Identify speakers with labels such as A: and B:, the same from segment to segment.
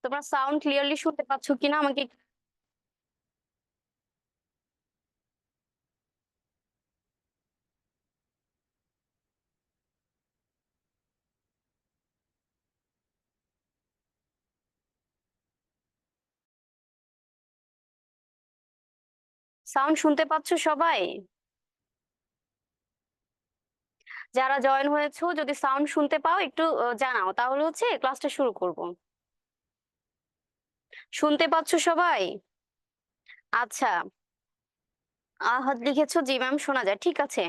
A: তোমরা sound clearly শুনতে পাচ্ছ কিনা আমাকে সাউন্ড শুনতে পাচ্ছ সবাই? যারা জয়েন হয়েছো যদি সাউন্ড শুনতে পাও একটু জানাও, তাহলে হচ্ছে ক্লাসটা শুরু করব। শুনতে পাচ্ছ সবাই? আচ্ছা, আহাদ লিখেছো, জি ম্যাম শোনা যায়, ঠিক আছে।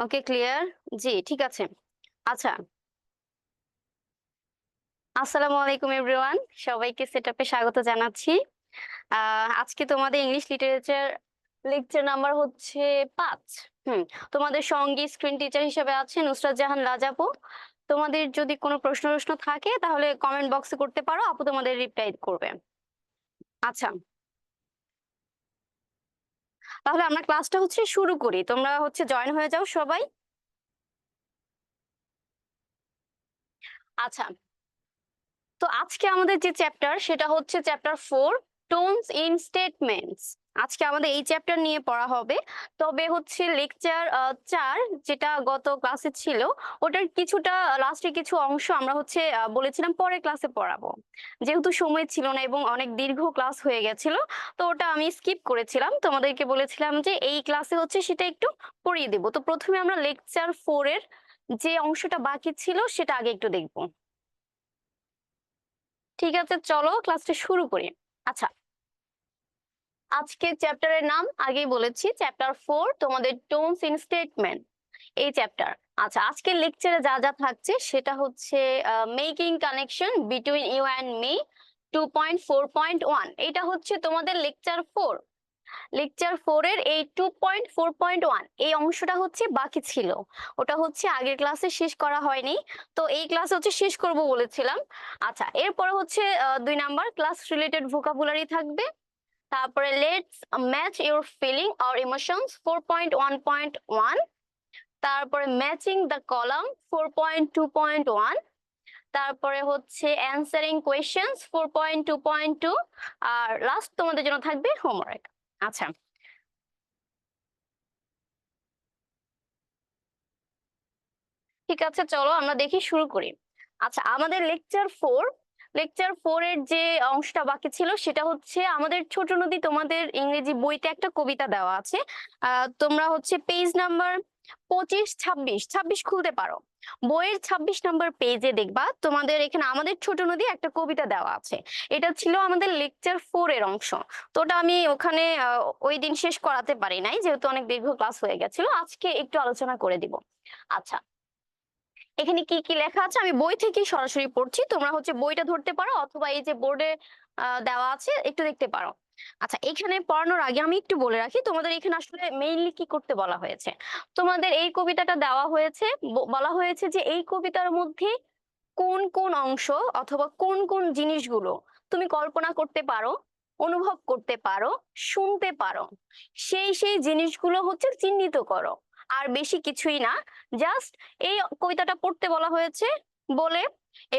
A: ওকে, ক্লিয়ার। জি ঠিক আছে। আচ্ছা, আসসালামু আলাইকুম এভরিওয়ান, সবাইকে সেটআপে স্বাগত জানাচ্ছি। আজকে তোমাদের ইংলিশ লিটারেচার লেকচার নাম্বার হচ্ছে 5। তোমাদের সঙ্গে স্ক্রিন টিচার হিসেবে আছে নুসরাত জাহান লাজ আপু। তোমাদের যদি কোনো প্রশ্ন থাকে তাহলে কমেন্ট বক্সে করতে পারো, আপু তোমাদের রিপ্লাই করবে। আচ্ছা, তাহলে আমরা ক্লাসটা হচ্ছে শুরু করি, তোমরা হচ্ছে জয়েন হয়ে যাও সবাই। আচ্ছা, তো আজকে আমাদের যে চ্যাপ্টার সেটা হচ্ছে চ্যাপ্টার 4, টোনস ইন স্টেটমেন্টস। আজকে আমাদের এই চ্যাপ্টার নিয়ে পড়া হবে। তবে হচ্ছে লেকচার 4 যেটা গত ক্লাসে ছিল, ওটার কিছুটা লাস্টে কিছু অংশ আমরা হচ্ছে বলেছিলাম পরের ক্লাসে পড়াবো। যেহেতু সময় ছিল না এবং অনেক দীর্ঘ ক্লাস হয়ে গেছিল, তো ওটা আমি স্কিপ করেছিলাম। তোমাদেরকে বলেছিলাম যে এই ক্লাসে হচ্ছে সেটা একটু পড়িয়ে দেব। তো প্রথমে আমরা লেকচার 4 এর যে অংশটা বাকি ছিল সেটা আগে একটু দেখবো। ঠিক আছে, চলো ক্লাসটা শুরু করি। আচ্ছা, আজকে চ্যাপ্টারের নাম আগেই বলেছি, চ্যাপ্টার 4, তোমাদের টোনস ইন স্টেটমেন্ট এই চ্যাপ্টার। আচ্ছা, আজকের লেকচারে যা যা থাকছে সেটা হচ্ছে making connection between you and me 2.4.1। এটা হচ্ছে তোমাদের লেকচার 4। লেকচার 4 এর এই 2.4.1 এই অংশটা হচ্ছে বাকি ছিল, ওটা হচ্ছে আগের ক্লাসে শেষ করা হয়নি, তো এই ক্লাসে হচ্ছে শেষ করব বলেছিলাম। আচ্ছা, এরপরে হচ্ছে 2 নাম্বার ক্লাস রিলেটেড ভোকাবুলারি থাকবে। তারপরে let's match your feeling or emotions 4.1.1। তারপরে ম্যাচিং দ্য কলাম 4.2.1। তারপরে হচ্ছে অ্যানসারিং কোয়েশ্চেন্স 4.2.2। আর লাস্ট তোমাদের জন্য থাকবে হোমওয়ার্ক। আচ্ছা, ঠিক আছে, চলো আমরা দেখি শুরু করি। আচ্ছা, আমাদের লেকচার 4 এর যে অংশটা বাকি ছিল সেটা হচ্ছে আমাদের ছোট নদী, তোমাদের ইংরেজি বইতে একটা কবিতা দেওয়া আছে। তোমরা হচ্ছে পেজ নাম্বার 25, 26 খুলতে পারো। বইয়ের 26 নাম্বার পেজে দেখবা তোমাদের এখানে আমাদের ছোট নদী একটা কবিতা দেওয়া আছে। এটা ছিল আমাদের লেকচার 4 এর অংশ। তো ওটা আমি ওখানে ওই দিন শেষ করাতে পারি নাই, যেহেতু অনেক দীর্ঘ ক্লাস হয়ে গেছিল, আজকে একটু আলোচনা করে দিব। আচ্ছা, এখানে কি কি লেখা আছে আমি বই থেকে সরাসরি পড়ছি, তোমরা হচ্ছে বইটা ধরতে পারো অথবা এই যে বোর্ডে দেওয়া আছে একটু দেখতে পারো। আচ্ছা, এখানে পড়ানোর আগে আমি একটু বলে রাখি তোমাদের এখানে আসলে মেইনলি কি করতে বলা হয়েছে। তোমাদের এই কবিতাটা দেওয়া হয়েছে, বলা হয়েছে যে এই কবিতার মধ্যে কোন কোন অংশ অথবা কোন কোন জিনিসগুলো তুমি কল্পনা করতে পারো, অনুভব করতে পারো, শুনতে পারো, সেই জিনিসগুলো হচ্ছে চিহ্নিত করো। আর বেশি কিছুই না, জাস্ট এই কবিতাটা পড়তে বলা হয়েছে বলে,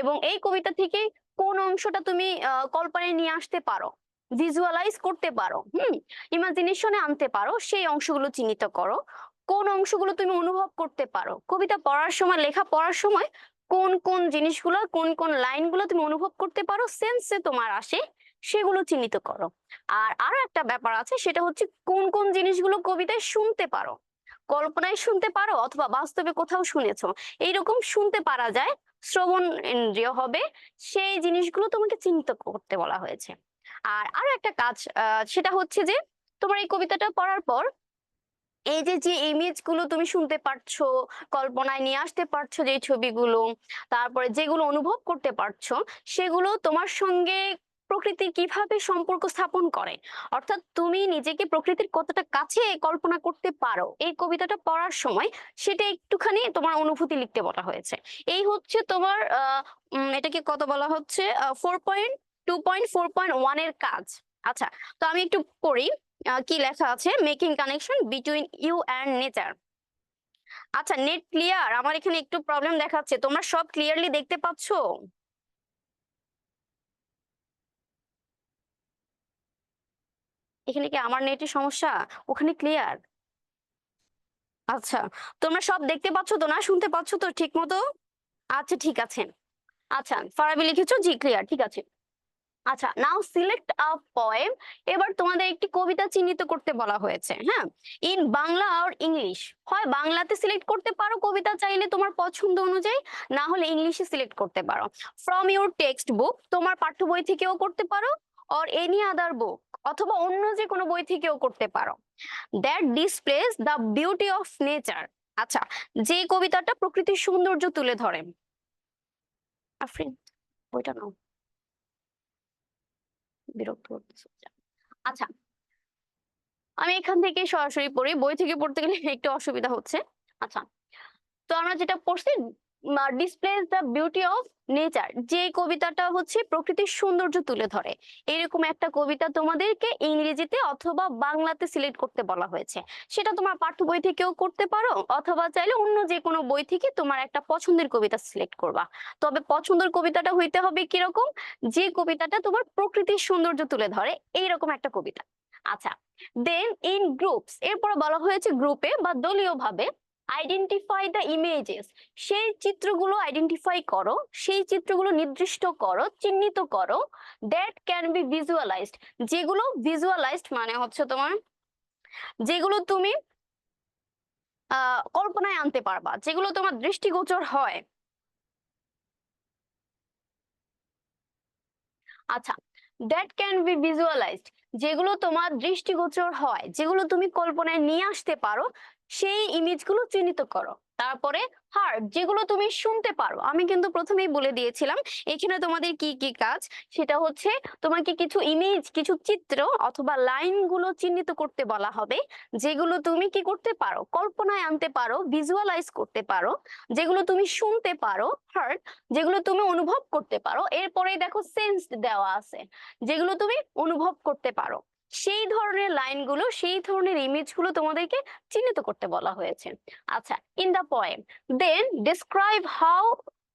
A: এবং এই কবিতা থেকে কোন অংশটা তুমি কল্পনায় নিয়ে আসতে পারো, ভিজুয়ালাইজ করতে পারো, ইমাজিনেশনে আনতে পারো, সেই অংশগুলো চিহ্নিত করো। কোন অংশগুলো তুমি অনুভব করতে পারো, কবিতা পড়ার সময়, লেখা পড়ার সময় কোন কোন জিনিসগুলো, কোন কোন লাইনগুলো তুমি অনুভব করতে পারো, সেন্সে তোমার আসে, সেগুলো চিহ্নিত করো। আর আরো একটা ব্যাপার আছে, সেটা হচ্ছে কোন কোন জিনিসগুলো কবিতায় শুনতে পারো, কল্পনায় শুনতে পারো অথবা বাস্তবে কোথাও শুনেছো, এইরকম শুনতে পারা যায়, শ্রবণ ইন্দ্রিয় হবে, সেই জিনিসগুলো তোমাকে চিহ্নিত করতে বলা হয়েছে। আর আরো একটা কাজ, সেটা হচ্ছে যে তোমার এই কবিতাটা পড়ার পর এই যে যে ইমেজ গুলো তুমি শুনতে পারছো, কল্পনায় নিয়ে আসতে পারছো যে ছবিগুলো, তারপরে যেগুলো অনুভব করতে পারছো, সেগুলো তোমার সঙ্গে প্রকৃতির কিভাবে সম্পর্ক স্থাপন করে, অর্থাৎ তুমি নিজেকে প্রকৃতির কতটা কাছে কল্পনা করতে পারো এই কবিতাটা পড়ার সময়, সেটা একটুখানি তোমার অনুভূতি লিখতে বলা হয়েছে। এই হচ্ছে তোমার এটাকে কত বলা হচ্ছে 2.4.1 এর কাজ। আচ্ছা, তো আমি একটু পড়ি কি লেখা আছে, making connection between you and nature. আচ্ছা, নেট ক্লিয়ার? আমার এখানে একটু প্রবলেম দেখাচ্ছে, তোমরা সব ক্লিয়ারলি দেখতে পাচ্ছো? এখানে কি আমার নেটের সমস্যা? ওখানে ক্লিয়ার? আচ্ছা, তোমরা সব দেখতে পাচ্ছ তো না? শুনতে পাচ্ছ তো ঠিক মতো? আচ্ছা ঠিক আছে। আচ্ছা, ফারাবি লিখেছো? জি ক্লিয়ার, ঠিক আছে। আচ্ছা, নাও সিলেক্ট আ পোয়েম। এবার তোমাদের একটি কবিতা চিহ্নিত করতে বলা হয়েছে, হ্যাঁ? ইন বাংলা আর ইংলিশ। হয় বাংলাতে সিলেক্ট করতে পারো কবিতা চাইলে তোমার পছন্দ অনুযায়ী, না হলে ইংলিশে সিলেক্ট করতে পারো। ফ্রম ইউর টেক্সট বুক, তোমার পাঠ্য বই থেকেও করতে পারো, অর এনি আদার বুক, অথবা অন্য যে কোনো বই থেকেও করতে পারো। That displace the beauty of nature. আচ্ছা, যে কবিতাটা প্রকৃতির সৌন্দর্য তুলে ধরে। আফরিন, বইটা নাও, বিরক্ত করতেছো। আচ্ছা, আমি এখান থেকে সরাসরি পড়ি, বই থেকে পড়তে গেলে একটু অসুবিধা হচ্ছে। আচ্ছা, তো আমরা যেটা পড়ছি, displace the beauty of nature, যে কবিতাটা হচ্ছে প্রকৃতির সৌন্দর্য তুলে ধরে, এরকম একটা কবিতা তোমাদেরকে ইংরেজিতে অথবা বাংলাতে সিলেক্ট করতে বলা হয়েছে। সেটা তোমার পাঠ্য বই থেকেও করতে পারো, অথবা চাইলে অন্য যে কোনো বই থেকে তোমার একটা পছন্দের কবিতা সিলেক্ট করবা। তবে পছন্দের কবিতাটা হইতে হবে কিরকম, যে কবিতাটা তোমার প্রকৃতির সৌন্দর্য তুলে ধরে এইরকম একটা কবিতা। আচ্ছা, দেন ইন গ্রুপস, এরপর বলা হয়েছে গ্রুপে বা দলীয় ভাবে আইডেন্টিফাই দ্য ইমেজেস, সেই চিত্রগুলো আইডেন্টিফাই করো, সেই চিত্রগুলো নির্দিষ্ট করো, চিহ্নিত করো, দ্যাট ক্যান বি ভিজুয়ালাইজড, যেগুলো ভিজুয়ালাইজড মানে হচ্ছে তোমার যেগুলো তুমি কল্পনায় আনতে পারবা, যেগুলো তোমার দৃষ্টিগোচর হয়। আচ্ছা, দ্যাট ক্যান বি ভিজুয়ালাইজড, যেগুলো তোমার দৃষ্টিগোচর হয়, যেগুলো তুমি কল্পনায় নিয়ে আসতে পারো, সেই ইমেজগুলো চিহ্নিত করো। তারপরে হার্ট, যেগুলো তুমি শুনতে পারো। আমি কিন্তু প্রথমেই বলে দিয়েছিলাম এখানে তোমাদের কি কি কাজ, সেটা হচ্ছে তোমাকে কিছু ইমেজ, কিছু চিত্র অথবা লাইন গুলো চিহ্নিত করতে বলা হবে, যেগুলো তুমি কি করতে পারো, কল্পনায় আনতে পারো, ভিজুয়ালাইজ করতে পারো, যেগুলো তুমি শুনতে পারো, হার্ট, যেগুলো তুমি অনুভব করতে পারো। এরপরেই দেখো সেন্স দেওয়া আছে, যেগুলো তুমি অনুভব করতে পারো। সেই ধরনের লাইনগুলো, সেই ধরনের ইমেজগুলো তোমাদেরকে চিহ্নিত করতে বলা হয়েছে। আচ্ছা, in the poem then describe how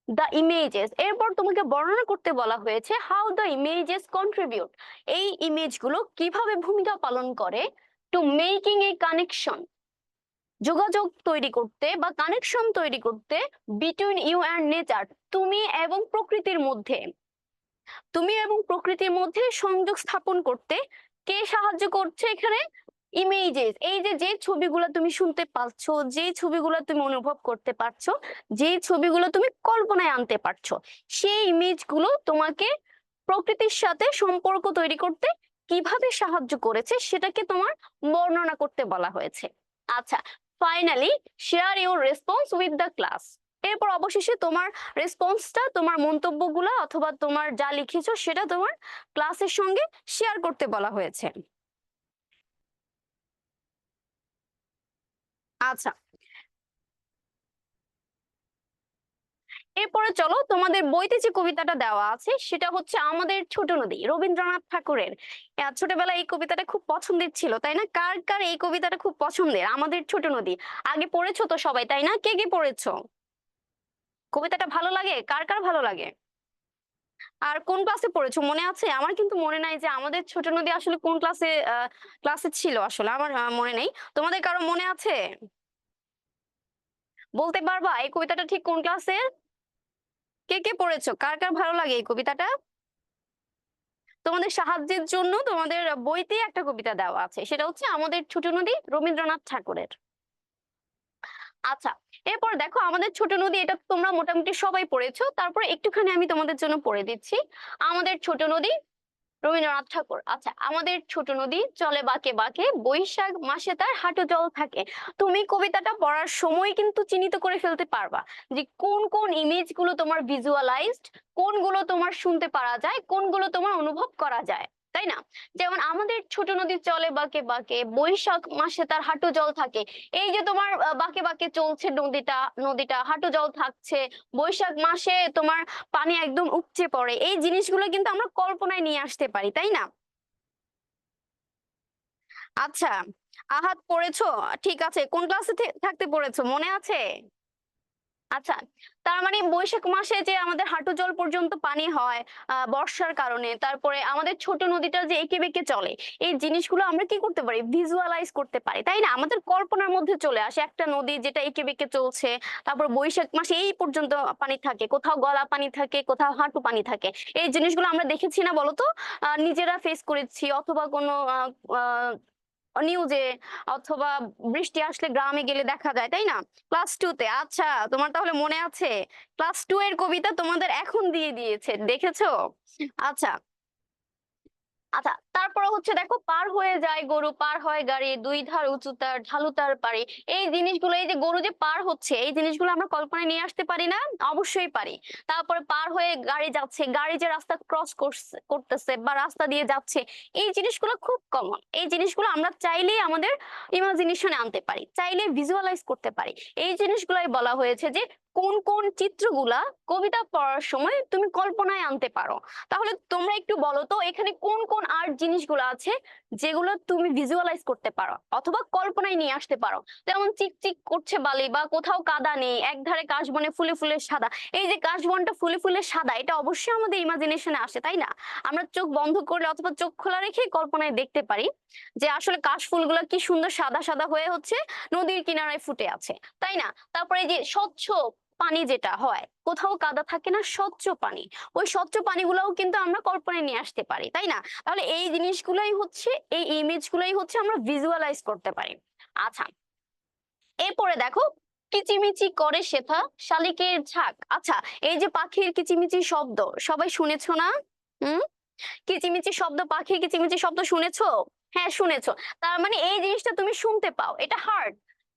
A: the images, এরপর তোমাকে বর্ণনা করতে বলা হয়েছে হাউ দ্য ইমেজেস কন্ট্রিবিউট, এই ইমেজগুলো কিভাবে ভূমিকা পালন করে, টু মেকিং এ কানেকশন, যোগাযোগ তৈরি করতে বা কানেকশন তৈরি করতে, বিটুইন ইউ অ্যান্ড নেচার, তুমি এবং প্রকৃতির মধ্যে, তুমি এবং প্রকৃতির মধ্যে সংযোগ স্থাপন করতে কে সাহায্য করছে এখানে, ইমেজেস, এই যে যে ছবিগুলো তুমি শুনতে পাচ্ছ, যে ছবিগুলো তুমি অনুভব করতে পারছো, যে ছবিগুলো তুমি কল্পনায় আনতে পারছো, সেই ইমেজগুলো তোমাকে প্রকৃতির সাথে সম্পর্ক তৈরি করতে কিভাবে সাহায্য করেছে সেটাকে তোমার বর্ণনা করতে বলা হয়েছে। আচ্ছা, finally share your response with the class, এরপর অবশেষে তোমার রেসপন্সটা, তোমার মন্তব্যগুলো অথবা তোমার যা লিখেছো সেটা তোমার ক্লাসের সঙ্গে শেয়ার করতে বলা হয়েছে। আচ্ছা, এরপরে চলো তোমাদের বইতে যে কবিতাটা দেওয়া আছে সেটা হচ্ছে আমাদের ছোট নদী, রবীন্দ্রনাথ ঠাকুরের। ছোটবেলায় এই কবিতাটা খুব পছন্দের ছিল, তাই না? কার কার এই কবিতাটা খুব পছন্দের, আমাদের ছোট নদী? আগে পড়েছো তো সবাই, তাই না? কে কে পড়েছো? কবিতাটা ভালো লাগে? কার কার ভালো লাগে? আর কোন ক্লাসে পড়েছো মনে আছে? আমার কিন্তু মনে নাই যে আমাদের ছোট নদী আসলে কোন ক্লাসে ছিল, আসলে আমার মনে নেই। তোমাদের কারো মনে আছে? বলতে পারবা এই কবিতাটা ঠিক কোন ক্লাসে? কে কে পড়েছো? কার কার ভালো লাগে এই কবিতাটা? তোমাদের সাহায্যের জন্য তোমাদের বইতে একটা কবিতা দেওয়া আছে, সেটা হচ্ছে আমাদের ছোট নদী, রবীন্দ্রনাথ ঠাকুরের। আচ্ছা, এরপর দেখো আমাদের ছোট নদী, এটা তোমরা মোটামুটি সবাই পড়েছো, তারপর একটুখানি আমি তোমাদের জন্য পড়ে দিচ্ছি। আমাদের ছোট নদী, রবীন্দ্রনাথ ঠাকুর। আচ্ছা, আমাদের ছোট নদী চলে বাঁকে বাঁকে, বৈশাখ মাসে তার হাঁটু জল থাকে। তুমি কবিতাটা পড়ার সময় কিন্তু চিহ্নিত করে ফেলতে পারবা যে কোন কোন ইমেজ গুলো তোমার ভিজুয়ালাইজড, কোনগুলো তোমার শুনতে পারা যায়, কোনগুলো তোমার অনুভব করা যায়, তাই না? যেমন আমাদের ছোট নদী চলে বাঁকে বাঁকে, বৈশাখ মাসে তার হাঁটু জল থাকে, এই যে তোমার বাঁকে বাঁকে চলছে নদীটা, নদীটা হাঁটু জল থাকছে, বৈশাখ মাসে তোমার পানি একদম উপচে পড়ে, এই জিনিসগুলো কিন্তু আমরা কল্পনায় নিয়ে আসতে পারি, তাই না? আচ্ছা, আহাত পড়েছো? ঠিক আছে, কোন ক্লাসে থাকতে পড়েছো মনে আছে? আচ্ছা, তার মানে বৈশাখ মাসে যে আমাদের হাঁটু জল পর্যন্ত পানি হয় বর্ষার কারণে, তারপরে আমাদের ছোট নদীটা যে এঁকে বেঁকে চলে, এই জিনিসগুলো আমরা কি করতে পারি, ভিজুয়ালাইজ করতে পারি, তাই না? আমাদের কল্পনার মধ্যে চলে আসে একটা নদী যেটা এঁকে বেঁকে চলছে। তারপর বৈশাখ মাসে এই পর্যন্ত পানি থাকে, কোথাও গলা পানি থাকে, কোথাও হাঁটু পানি থাকে। এই জিনিসগুলো আমরা দেখেছি না বলতো? নিজেরা ফেস করেছি, অথবা কোনো নিউজে, অথবা বৃষ্টি আসলে গ্রামে গেলে দেখা যায়, তাই না? ক্লাস 2 তে। আচ্ছা, তোমার তাহলে মনে আছে? ক্লাস 2 এর কবিতা তোমাদের এখন দিয়ে দিয়েছে, দেখেছো? আচ্ছা, আচ্ছা, তারপরে হচ্ছে দেখো, পার হয়ে যায় গরু, পার হয় গাড়ি, দুই ধার উঁচু তার, ঢালু তার পারি। এই জিনিসগুলো, এই যে গরু যে পার হচ্ছে, এই জিনিসগুলো আমরা কল্পনায় নিয়ে আসতে পারি না? অবশ্যই পারি। তারপরে পার হয়ে গাড়ি যাচ্ছে, গাড়ি যে রাস্তা ক্রস করতেছে বা রাস্তা দিয়ে যাচ্ছে, এই জিনিসগুলো খুব কমন। এই জিনিসগুলো আমরা চাইলেই আমাদের ইমাজিনেশনে আনতে পারি, চাইলে ভিজুয়ালাইজ করতে পারি। এই জিনিসগুলাই বলা হয়েছে যে কোন কোন চিত্রগুলা কবিতা পড়ার সময় তুমি কল্পনায় আনতে পারো। তাহলে তোমরা একটু বলো তো, এখানে কোন কোন আর্ট জিনিসগুলো আছে যেগুলো তুমি ভিজুয়ালাইজ করতে পারো অথবা কল্পনায় নিয়ে আসতে পারো? যেমন চিকচিক করছে বালি, বা কোথাও কাদা নেই, একধারে কাশবনে ফুলে ফুলে সাদা। এই যে কাশবনটা ফুলে ফুলে সাদা, এটা অবশ্যই আমাদের ইমাজিনেশনে আসে, তাই না? আমরা চোখ বন্ধ করলে অথবা চোখ খোলা রেখে কল্পনায় দেখতে পারি যে আসলে কাশ ফুলগুলো কি সুন্দর সাদা সাদা হয়ে হচ্ছে নদীর কিনারায় ফুটে আছে, তাই না? তারপরে এই যে স্বচ্ছ পানি যেটা হয়, কোথাও কাদা থাকে না, স্বচ্ছ পানি, ওই স্বচ্ছ পানিগুলোও কিন্তু আমরা কল্পনায় নিয়ে আসতে পারি, তাই না? তাহলে এই জিনিসগুলাই হচ্ছে, এই ইমেজ গুলাই হচ্ছে আমরা ভিজুয়ালাইজ করতে পারি। আচ্ছা, এরপরে দেখো, কিচিমিচি করে শেফা শালিকের ঝাঁক। আচ্ছা, এই যে পাখির কিচিমিচি শব্দ, সবাই শুনেছো না? হুম, কিচিমিচি শব্দ, পাখির কিচিমিচি শব্দ শুনেছো? হ্যাঁ, শুনেছো। তার মানে এই জিনিসটা তুমি শুনতে পাও, এটা hard,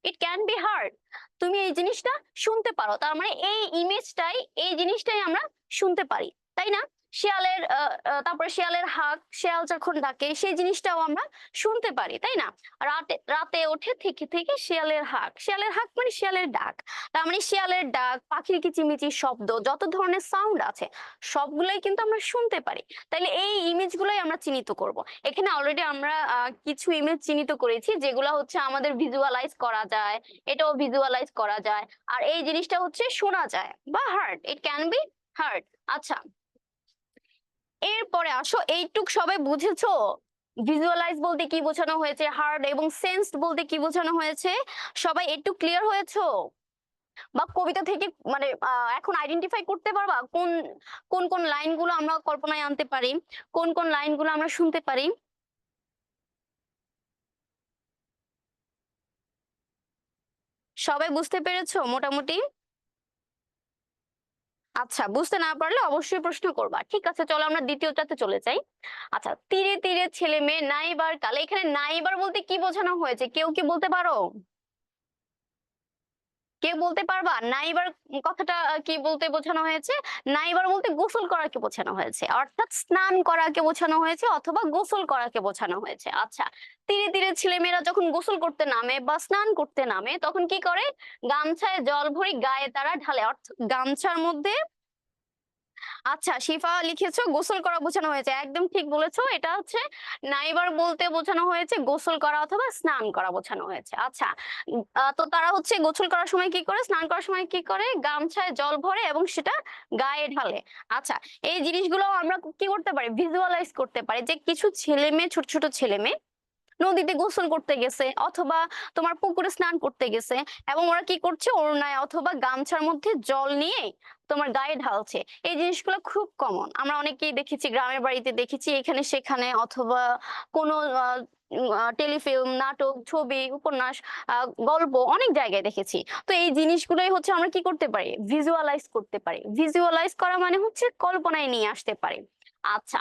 A: it can B hard. তুমি এই জিনিসটা শুনতে পারো, তার মানে এই ইমেজটাই, এই জিনিসটাই আমরা শুনতে পারি, তাই না? শিয়ালের তারপরে শিয়ালের হাঁক, শিয়াল যখন ডাকে, সেই জিনিসটাও আমরা শুনতে পারি, তাই না? রাতে রাতে ওঠে থেকে থেকে শিয়ালের হাঁক, শিয়ালের হাঁক মানে শিয়ালের ডাক। তার মানে শিয়ালের ডাক, পাখির কিচিমিচি শব্দ, যত ধরনের সাউন্ড আছে সবগুলাই কিন্তু আমরা শুনতে পারি। তাইলে এই ইমেজ গুলাই আমরা চিহ্নিত করব। এখানে অলরেডি আমরা কিছু ইমেজ চিহ্নিত করেছি যেগুলো হচ্ছে আমাদের ভিজুয়ালাইজ করা যায়, এটাও ভিজুয়ালাইজ করা যায়। আর এই জিনিসটা হচ্ছে শোনা যায় বা hard, it can B hard. আচ্ছা, এরপরে আসো, এইটুক সবাই বুঝেছো? ভিজুয়ালাইজ বলতে কি বোঝানো হয়েছে, হার্ড এবং সেন্সড বলতে কি বোঝানো হয়েছে? সবাই একটু ক্লিয়ার হয়েছো? বা কবিতা থেকে মানে এখন আইডেন্টিফাই করতে পারবা কোন কোন কোন লাইনগুলো আমরা কল্পনায় আনতে পারি, কোন কোন লাইনগুলো আমরা শুনতে পারি? সবাই বুঝতে পেরেছো মোটামুটি? আচ্ছা, বুঝতে না পারলে অবশ্যই প্রশ্ন করবা। ঠিক আছে, চলো আমরা দ্বিতীয়টাতে চলে যাই। আচ্ছা, তীরে তীরে ছেলে মেয়ে নাইবার কালে, এখানে নাইবার বলতে কি বোঝানো হয়েছে, কেউ কি বলতে পারো? কেউ বলতে পারবা নাইবার কথাটা কি বলতে বোঝানো হয়েছে? নাইবার বলতে গোসল করাকে বোঝানো হয়েছে, অর্থাৎ স্নান করাকে বোঝানো হয়েছে অথবা গোসল করাকে বোঝানো হয়েছে। আচ্ছা, তীরে তীরে ছেলেমেয়েরা যখন গোসল করতে নামে বা স্নান করতে নামে, তখন কি করে? গামছায় জল ভরি গায়ে তারা ঢালে, অর্থাৎ গামছার মধ্যে। আচ্ছা, শিফা লিখেছো গোসল করা বোঝানো হয়েছে, একদম ঠিক বলেছো। এটা হচ্ছে নাইবার বলতে বোঝানো হয়েছে গোসল করা অথবা স্নান করা বোঝানো হয়েছে। আচ্ছা, তো তারা হচ্ছে গোসল করার সময় কি করে, স্নান করার সময় কি করে? গামছায় জল ভরে এবং সেটা গায়ে ঢালে। আচ্ছা, এই জিনিসগুলো আমরা কি করতে পারি, ভিজুয়ালাইজ করতে পারি, যে কিছু ছেলে মেয়ে, ছোট ছোট ছেলে মেয়ে নদীতে গোসল করতে গেছে অথবা তোমার পুকুরে স্নান করতে গেছে, এবং ওরা কি করছে, ওড়নায় অথবা গামছার মধ্যে জল নিয়ে তোমার গায়ে ঢালছে। এই জিনিসগুলো খুব কমন, আমরা অনেকেই দেখেছি, গ্রামের বাড়িতে দেখেছি, এখানে সেখানে, অথবা কোনো টেলিফিল্ম, নাটক, ছবি, উপন্যাস, গল্প, অনেক জায়গায় দেখেছি। তো এই জিনিসগুলোই হচ্ছে আমরা কি করতে পারি, ভিজুয়ালাইজ করতে পারি। ভিজুয়ালাইজ করা মানে হচ্ছে কল্পনায় নিয়ে আসতে পারি। আচ্ছা,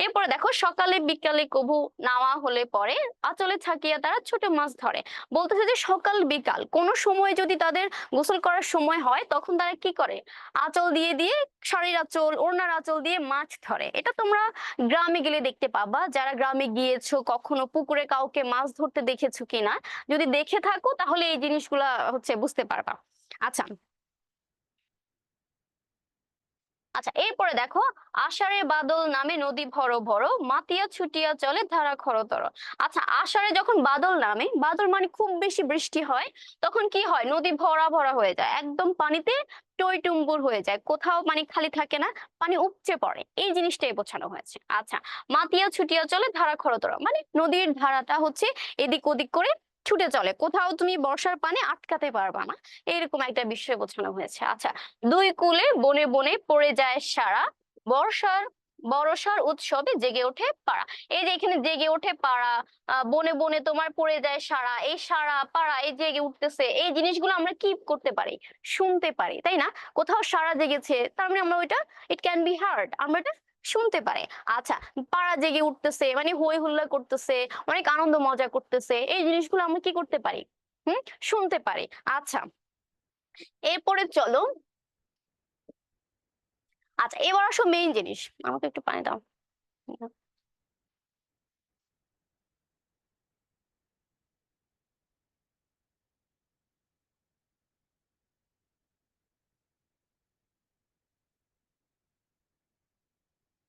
A: এরপরে দেখো, সকালে বিকালে কভু নাওয়া হলে পরে আঁচলে থাকিয়া তারা ছোট মাছ ধরে। বলতেছে যে সকাল বিকাল কোন সময় যদি তাদের গোসল করার সময় হয়, তখন তারা কি করে, আঁচল দিয়ে দিয়ে, শাড়ির আঁচল, ওড়নার আঁচল দিয়ে মাছ ধরে। এটা তোমরা গ্রামে গেলে দেখতে পাবা, যারা গ্রামে গিয়েছো, কখনো পুকুরে কাউকে মাছ ধরতে দেখেছো কিনা, যদি দেখে থাকো তাহলে এই জিনিসগুলা হচ্ছে বুঝতে পারবা। আচ্ছা, আচ্ছা, এরপরে দেখো, আষাঢ়ে বাদল নামে নদী ভর ভর, মাতিয়া ছুটিয়া চলে ধারা খরতর। আচ্ছা, আষাঢ়ে যখন বাদল নামে, বাদল মানে খুব বেশি বৃষ্টি হয়, তখন কি হয়, নদী ভরা ভরা হয়ে যায়, একদম পানিতে টইটুম্বুর হয়ে যায়, কোথাও পানি খালি থাকে না, পানি উপচে পড়ে, এই জিনিসটাই বোঝানো হয়েছে। আচ্ছা, মাতিয়া ছুটিয়া চলে ধারা খরতর মানে নদীর ধারাটা হচ্ছে এদিক ওদিক করে ছুটে চলে, কোথাও তুমি বর্ষার পানি আটকাতে পারবা না, এরকম একটা বিষয় বোঝানো হয়েছে। আচ্ছা, দুই কূলে বনে বনে পড়ে যায় সারা, বর্ষার বর্ষার উৎসবে জেগে ওঠে পাড়া। এই যে এখানে জেগে ওঠে পাড়া, বনে বনে তোমার পড়ে যায় সারা, এই সারা পাড়া এই জেগে উঠতেছে, এই জিনিসগুলো আমরা কি করতে পারি, শুনতে পারি, তাই না? কোথাও সারা জেগেছে, তার মানে আমরা ওইটা, ইট ক্যান বি হার্ড, আমরা এটা শুনতে পারে। আচ্ছা, পাড়া জেগে উঠতেছে মানে হই হুল্লা করতেছে, অনেক আনন্দ মজা করতেছে, এই জিনিসগুলো আমরা কি করতে পারি, শুনতে পারি। আচ্ছা, এরপরে চলো, আচ্ছা এবার আসো মেইন জিনিস, আমাকে একটু পানি দাও।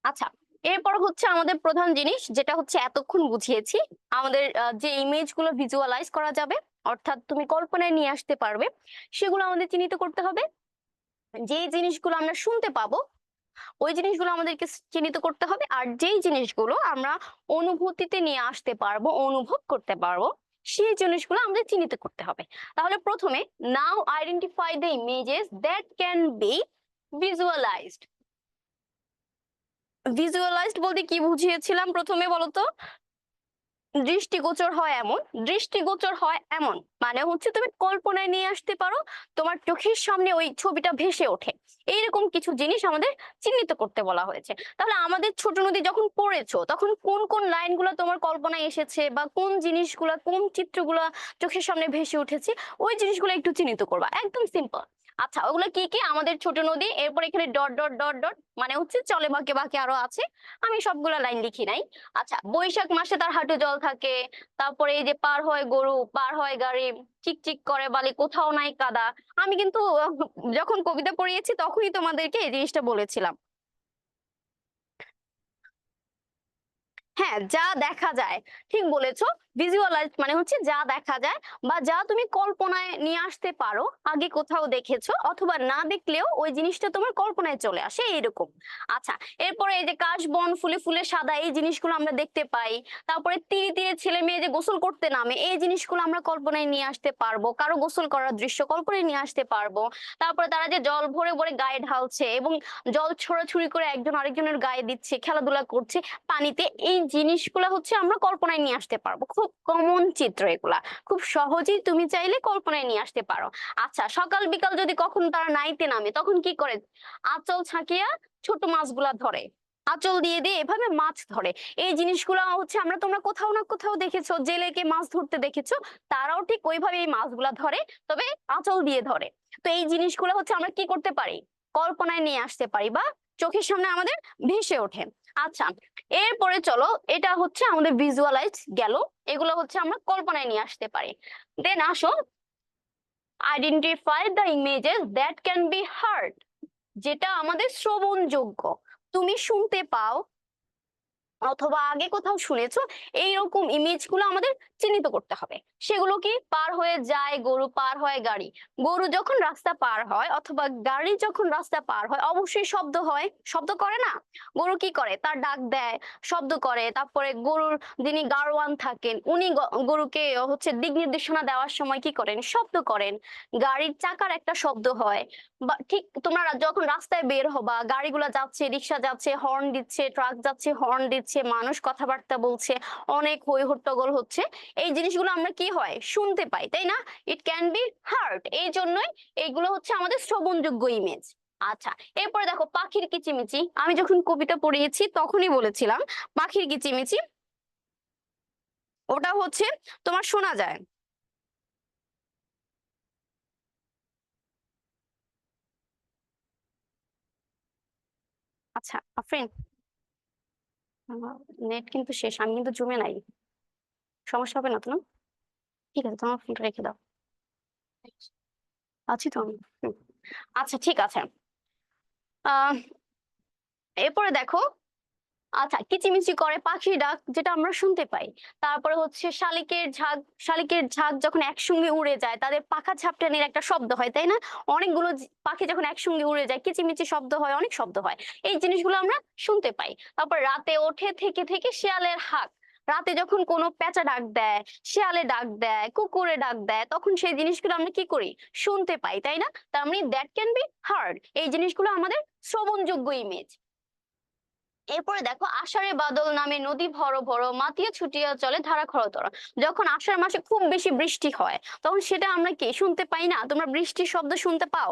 A: আচ্ছা, এরপর হচ্ছে আমাদের প্রধান জিনিস, যেটা হচ্ছে এতক্ষণ বুঝিয়েছি, আমাদের যে ইমেজ গুলো ভিজুয়ালাইজ করা যাবে, অর্থাৎ তুমি কল্পনায় নিয়ে আসতে পারবে, সেগুলো আমাদের চিহ্নিত করতে হবে। যেই জিনিসগুলো আমরা শুনতে পাবো, ওই জিনিসগুলো আমাদেরকে চিহ্নিত করতে হবে, আর যেই জিনিসগুলো আমরা অনুভূতিতে নিয়ে আসতে পারবো, অনুভব করতে পারবো, সেই জিনিসগুলো আমাদের চিহ্নিত করতে হবে। তাহলে প্রথমে, now identify the images that can be visualized. Visualized বলতে কি বুঝিয়েছিলাম প্রথমে বলো তো? দৃষ্টিগোচর হয় এমন, দৃষ্টিগোচর হয় এমন মানে হচ্ছে তুমি কল্পনায় নিয়ে আসতে পারো, তোমার চোখের সামনে ওই ছবিটা ভেসে ওঠে, এইরকম কিছু জিনিস আমাদের চিহ্নিত করতে বলা হয়েছে। তাহলে আমাদের ছোট নদী যখন পড়েছো, তখন কোন কোন লাইনগুলো তোমার কল্পনায় এসেছে, বা কোন জিনিসগুলা, কোন চিত্রগুলা চোখের সামনে ভেসে উঠেছে, ওই জিনিসগুলো একটু চিহ্নিত করবা, একদম সিম্পল। আচ্ছা, ওগুলো কি কি? আমাদের ছোট নদী, এরপর এখানে ডট ডট ডট ডট মানে হচ্ছে চলে বাঁকে বাঁকে আরো আছে, আমি সবগুলা লাইন লিখি নাই। আচ্ছা, বৈশাখ মাসে তার হাঁটু জল থাকে, তারপরে এই যে পার হয় গরু, পার হয় গাড়ি, চিকচিক করে বালি, কোথাও নাই কাদা। আমি কিন্তু যখন কবিতা পড়িয়েছি তখনই তোমাদেরকে এই জিনিসটা বলেছিলাম। হ্যাঁ, যা দেখা যায়, ঠিক বলেছো। ভিজুয়ালাইজ মানে হচ্ছে যা দেখা যায়, বা যা তুমি কল্পনায় নিয়ে আসতে পারো, আগে কোথাও দেখেছো, অথবা না দেখলেও ওই জিনিসটা তোমার কল্পনায় চলে আসে, এইরকম। আচ্ছা, এরপরে এই যে কাশ বন ফুলে ফুলে সাদা, এই জিনিসগুলো আমরা দেখতে পাই। তারপরে তীরে তীরে ছেলে মেয়ে যে গোসল করতে নামে, এই জিনিসগুলো আমরা কল্পনায় নিয়ে আসতে পারবো, কারো গোসল করার দৃশ্য কল্পনায় নিয়ে আসতে পারবো। তারপরে তারা যে জল ভরে ভরে গায়ে ঢালছে, এবং জল ছোড়াছুড়ি করে একজন আরেকজনের গায়ে দিচ্ছে, খেলাধুলা করছে পানিতে, এই জিনিসগুলা হচ্ছে আমরা কল্পনায় নিয়ে আসতে পারবো, খুব কমন চিত্র এগুলা, খুব সহজেই তুমি চাইলে কল্পনায় নিয়ে আসতে পারো। আচ্ছা, সকাল বিকাল যদি কখন তারা নাইতে নামে, তখন কি করে, আঁচল ছাকিয়া ছোট মাছগুলা ধরে, আঁচল দিয়ে দিয়ে এভাবে মাছ ধরে, এই জিনিসগুলো হচ্ছে আমরা, তোমরা কোথাও না কোথাও দেখেছো, জেলেকে মাছ ধরতে দেখেছো, তারাও ঠিক ওইভাবে এই মাছগুলা ধরে, তবে আঁচল দিয়ে ধরে। তো এই জিনিসগুলো হচ্ছে আমরা কি করতে পারি, কল্পনায় নিয়ে আসতে পারি, বা চোখের সামনে আমাদের ভেসে ওঠে। আচ্ছা, এরপরে চলো, এটা হচ্ছে আমাদের ভিজুয়ালাইজ গেল, এগুলো হচ্ছে আমরা কল্পনায় নিয়ে আসতে পারি। দেন আসো, identify the images that can B hard, যেটা আমাদের শ্রবণযোগ্য, তুমি শুনতে পাও অথবা আগে কোথাও শুনেছো, এইরকম ইমেজ গুলো আমাদের চিহ্নিত করতে হবে। সেগুলো কি, পার হয়ে যায় গরু, পার হয় গাড়ি, গরু যখন রাস্তা পার হয় অথবা গাড়ি যখন রাস্তা পার হয়, অবশ্যই শব্দ হয়, শব্দ করে না? গরু কি করে, তার ডাক দেয়, শব্দ করে। তারপরে গরুর যিনি গাড়োয়ান থাকেন, উনি গরুকে হচ্ছে দিক নির্দেশনা দেওয়ার সময় কি করেন, শব্দ করেন। গাড়ির চাকার একটা শব্দ হয়, বা ঠিক তোমরা যখন রাস্তায় বের হবা, গাড়িগুলা যাচ্ছে, রিক্সা যাচ্ছে হর্ন দিচ্ছে, ট্রাক যাচ্ছে হর্ন দিচ্ছে, মানুষ কথাবার্তা বলছে, অনেক হই হট্টগোল হচ্ছে, এই জিনিসগুলো আমরা কি হয়, শুনতে পাই, তাই না? ইট ক্যান বি হার্ড, এই জন্যই এইগুলো হচ্ছে আমাদের শ্রবণযোগ্য ইমেজ। আচ্ছা, এরপরে দেখো পাখির কিচিমিচি, আমি যখন কবিতা পড়িয়েছি তখনই বলেছিলাম, পাখির কিচিমিচি ওটা হচ্ছে তোমার শোনা যায়। আচ্ছা আফরিন, নেট কিন্তু শেষ, আমি কিন্তু জুমে নাই, সমস্যা হবে না তো, না? ঠিক আছে, তোমার ফোনটা রেখে দাও। আছি তো আমি। হুম। আচ্ছা ঠিক আছে। আহ এরপরে দেখো, আচ্ছা, কিচিমিচি করে পাখির ডাক যেটা আমরা শুনতে পাই। তারপরে হচ্ছে শালিকের ঝাঁক যখন একসঙ্গে উড়ে যায় তাদের পাখা ঝাপটানির একটা শব্দ হয়, তাই না? অনেকগুলো পাখি যখন একসঙ্গে উড়ে যায় কিচিমিচি শব্দ হয়, অনেক শব্দ হয়। এই জিনিসগুলো আমরা শুনতে পাই। তারপর রাতে ওঠে থেকে থেকে শিয়ালের হাঁক। রাতে যখন কোনো পেঁচা ডাক দেয়, শিয়ালে ডাক দেয়, কুকুরে ডাক দেয়, তখন সেই জিনিসগুলো আমরা কি করি? শুনতে পাই, তাই না? তার মানে দ্যাট ক্যান বি হার্ড। এই জিনিসগুলো আমাদের শ্রবণযোগ্য ইমেজ। এরপরে দেখো, আষাঢ়ে বাদল নামে নদী ভর ভর মাতিয়া ছুটিয়া চলে ধারা খরতর। যখন আষাঢ় মাসে খুব বেশি বৃষ্টি হয় তখন সেটা আমরা কি শুনতে পাই না? তোমরা বৃষ্টির শব্দ শুনতে পাও?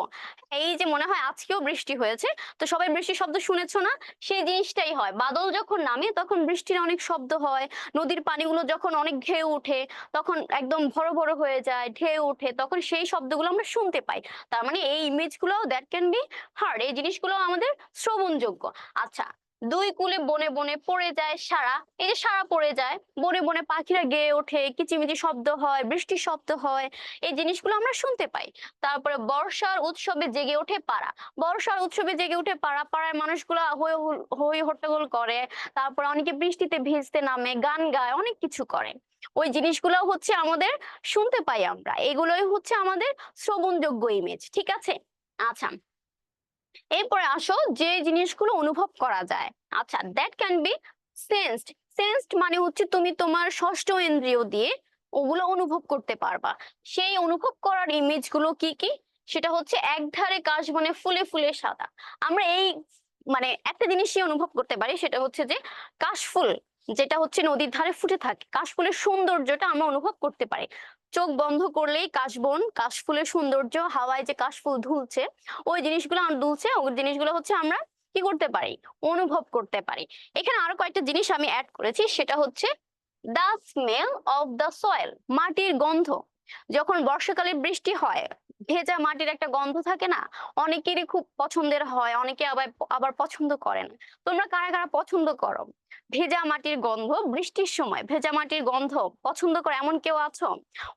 A: এই যে মনে হয় আজকেও বৃষ্টি হয়েছে, তো সবাই বৃষ্টির শব্দ শুনেছো না? সেই জিনিসটাই হয়, বাদল যখন নামে তখন বৃষ্টির অনেক শব্দ হয়। নদীর পানিগুলো যখন অনেক ঢেউ উঠে, তখন একদম ভর ভর হয়ে যায়, ঢেউ উঠে, তখন সেই শব্দগুলো আমরা শুনতে পাই। তার মানে এই ইমেজগুলো দ্যাট ক্যান বি হার্ড, এই জিনিসগুলো আমাদের শ্রবণযোগ্য। আচ্ছা, দুই কূলে বনে বনে পড়ে যায় সারা। এই যে সারা পড়ে যায়, বনে বনে পাখিরা গেয়ে ওঠে, কিচিমিচি শব্দ হয়, বৃষ্টির শব্দ হয়, এই জিনিসগুলো আমরা শুনতে পাই। তারপরে বর্ষার উৎসবে জেগে ওঠে পাড়া। বর্ষার উৎসবে জেগে ওঠে পাড়া, পাড়ার মানুষগুলা হই হট্টগোল করে। তারপর অনেকে বৃষ্টিতে ভিজতে নামে, গান গায়, অনেক কিছু করে। ওই জিনিসগুলো হচ্ছে আমাদের শুনতে পাই আমরা, এগুলোই হচ্ছে আমাদের শ্রবণযোগ্য ইমেজ, ঠিক আছে? আচ্ছা, এরপরে আসো যে জিনিসগুলো অনুভব করা যায়। আচ্ছা, that can B sensed. Sensed মানে হচ্ছে তুমি তোমার ষষ্ঠ ইন্দ্রিয় দিয়ে ওগুলো অনুভব করতে পারবা। সেই অনুভব করার ইমেজ গুলো কি কি? সেটা হচ্ছে একধারে কাশবনে ফুলে ফুলে সাদা। আমরা এই মানে একটা জিনিসই অনুভব করতে পারি, সেটা হচ্ছে যে কাশফুল যেটা হচ্ছে নদীর ধারে ফুটে থাকে, কাশফুলের সৌন্দর্যটা আমরা অনুভব করতে পারি। চোখ বন্ধ করলেই কাশবন, কাশফুলের সৌন্দর্য, হাওয়ায় যে কাশফুল ধুলছে, ওই জিনিসগুলো দুলছে, ওই জিনিসগুলো হচ্ছে আমরা কি করতে পারি? অনুভব করতে পারি। এখানে আরো কয়েকটা জিনিস আমি অ্যাড করেছি, সেটা হচ্ছে দা স্মেল অফ দা সয়েল, মাটির গন্ধ। যখন বর্ষাকালে বৃষ্টি হয়, ভেজা মাটির একটা গন্ধ থাকে না? অনেকেরই খুব পছন্দের হয়, অনেকে আবার আবার পছন্দ করে না। তোমরা কারা কারা পছন্দ করো ভেজা মাটির গন্ধ? বৃষ্টির সময় ভেজা মাটির গন্ধ পছন্দ করে এমন কেউ আছো?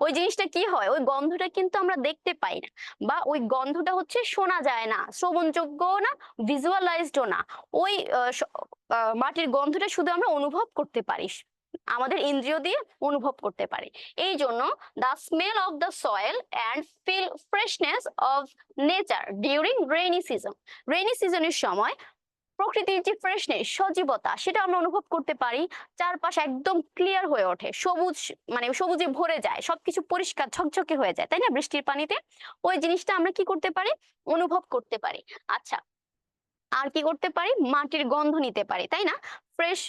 A: ওই জিনিসটা কি হয়, ওই গন্ধটা কিন্তু আমরা দেখতে পাই না, বা ওই গন্ধটা হচ্ছে শোনা যায় না, শ্রবণযোগ্য না, ভিজুয়ালাইজডও না। ওই মাটির গন্ধটা শুধু আমরা অনুভব করতে পারি, আমাদের ইন্দ্রিয় দিয়ে অনুভব করতে পারি। এই জন্য the smell of the soil and feel freshness of nature during rainy season, rainy সিজনের সময় প্রকৃতির যে ফ্রেশনেস, সজীবতা, সেটা আমরা অনুভব করতে পারি। চারপাশ একদম ক্লিয়ার হয়ে ওঠে, সবুজ, মানে সবুজে ভরে যায়, সবকিছু পরিষ্কার ঝকঝকে হয়ে যায়, তাই না? বৃষ্টির পানিতে ওই জিনিসটা আমরা কি করতে পারি? অনুভব করতে পারি। আচ্ছা, আর কি করতে পারি? মাটির গন্ধ নিতে পারি, তাই না? ফ্রেশ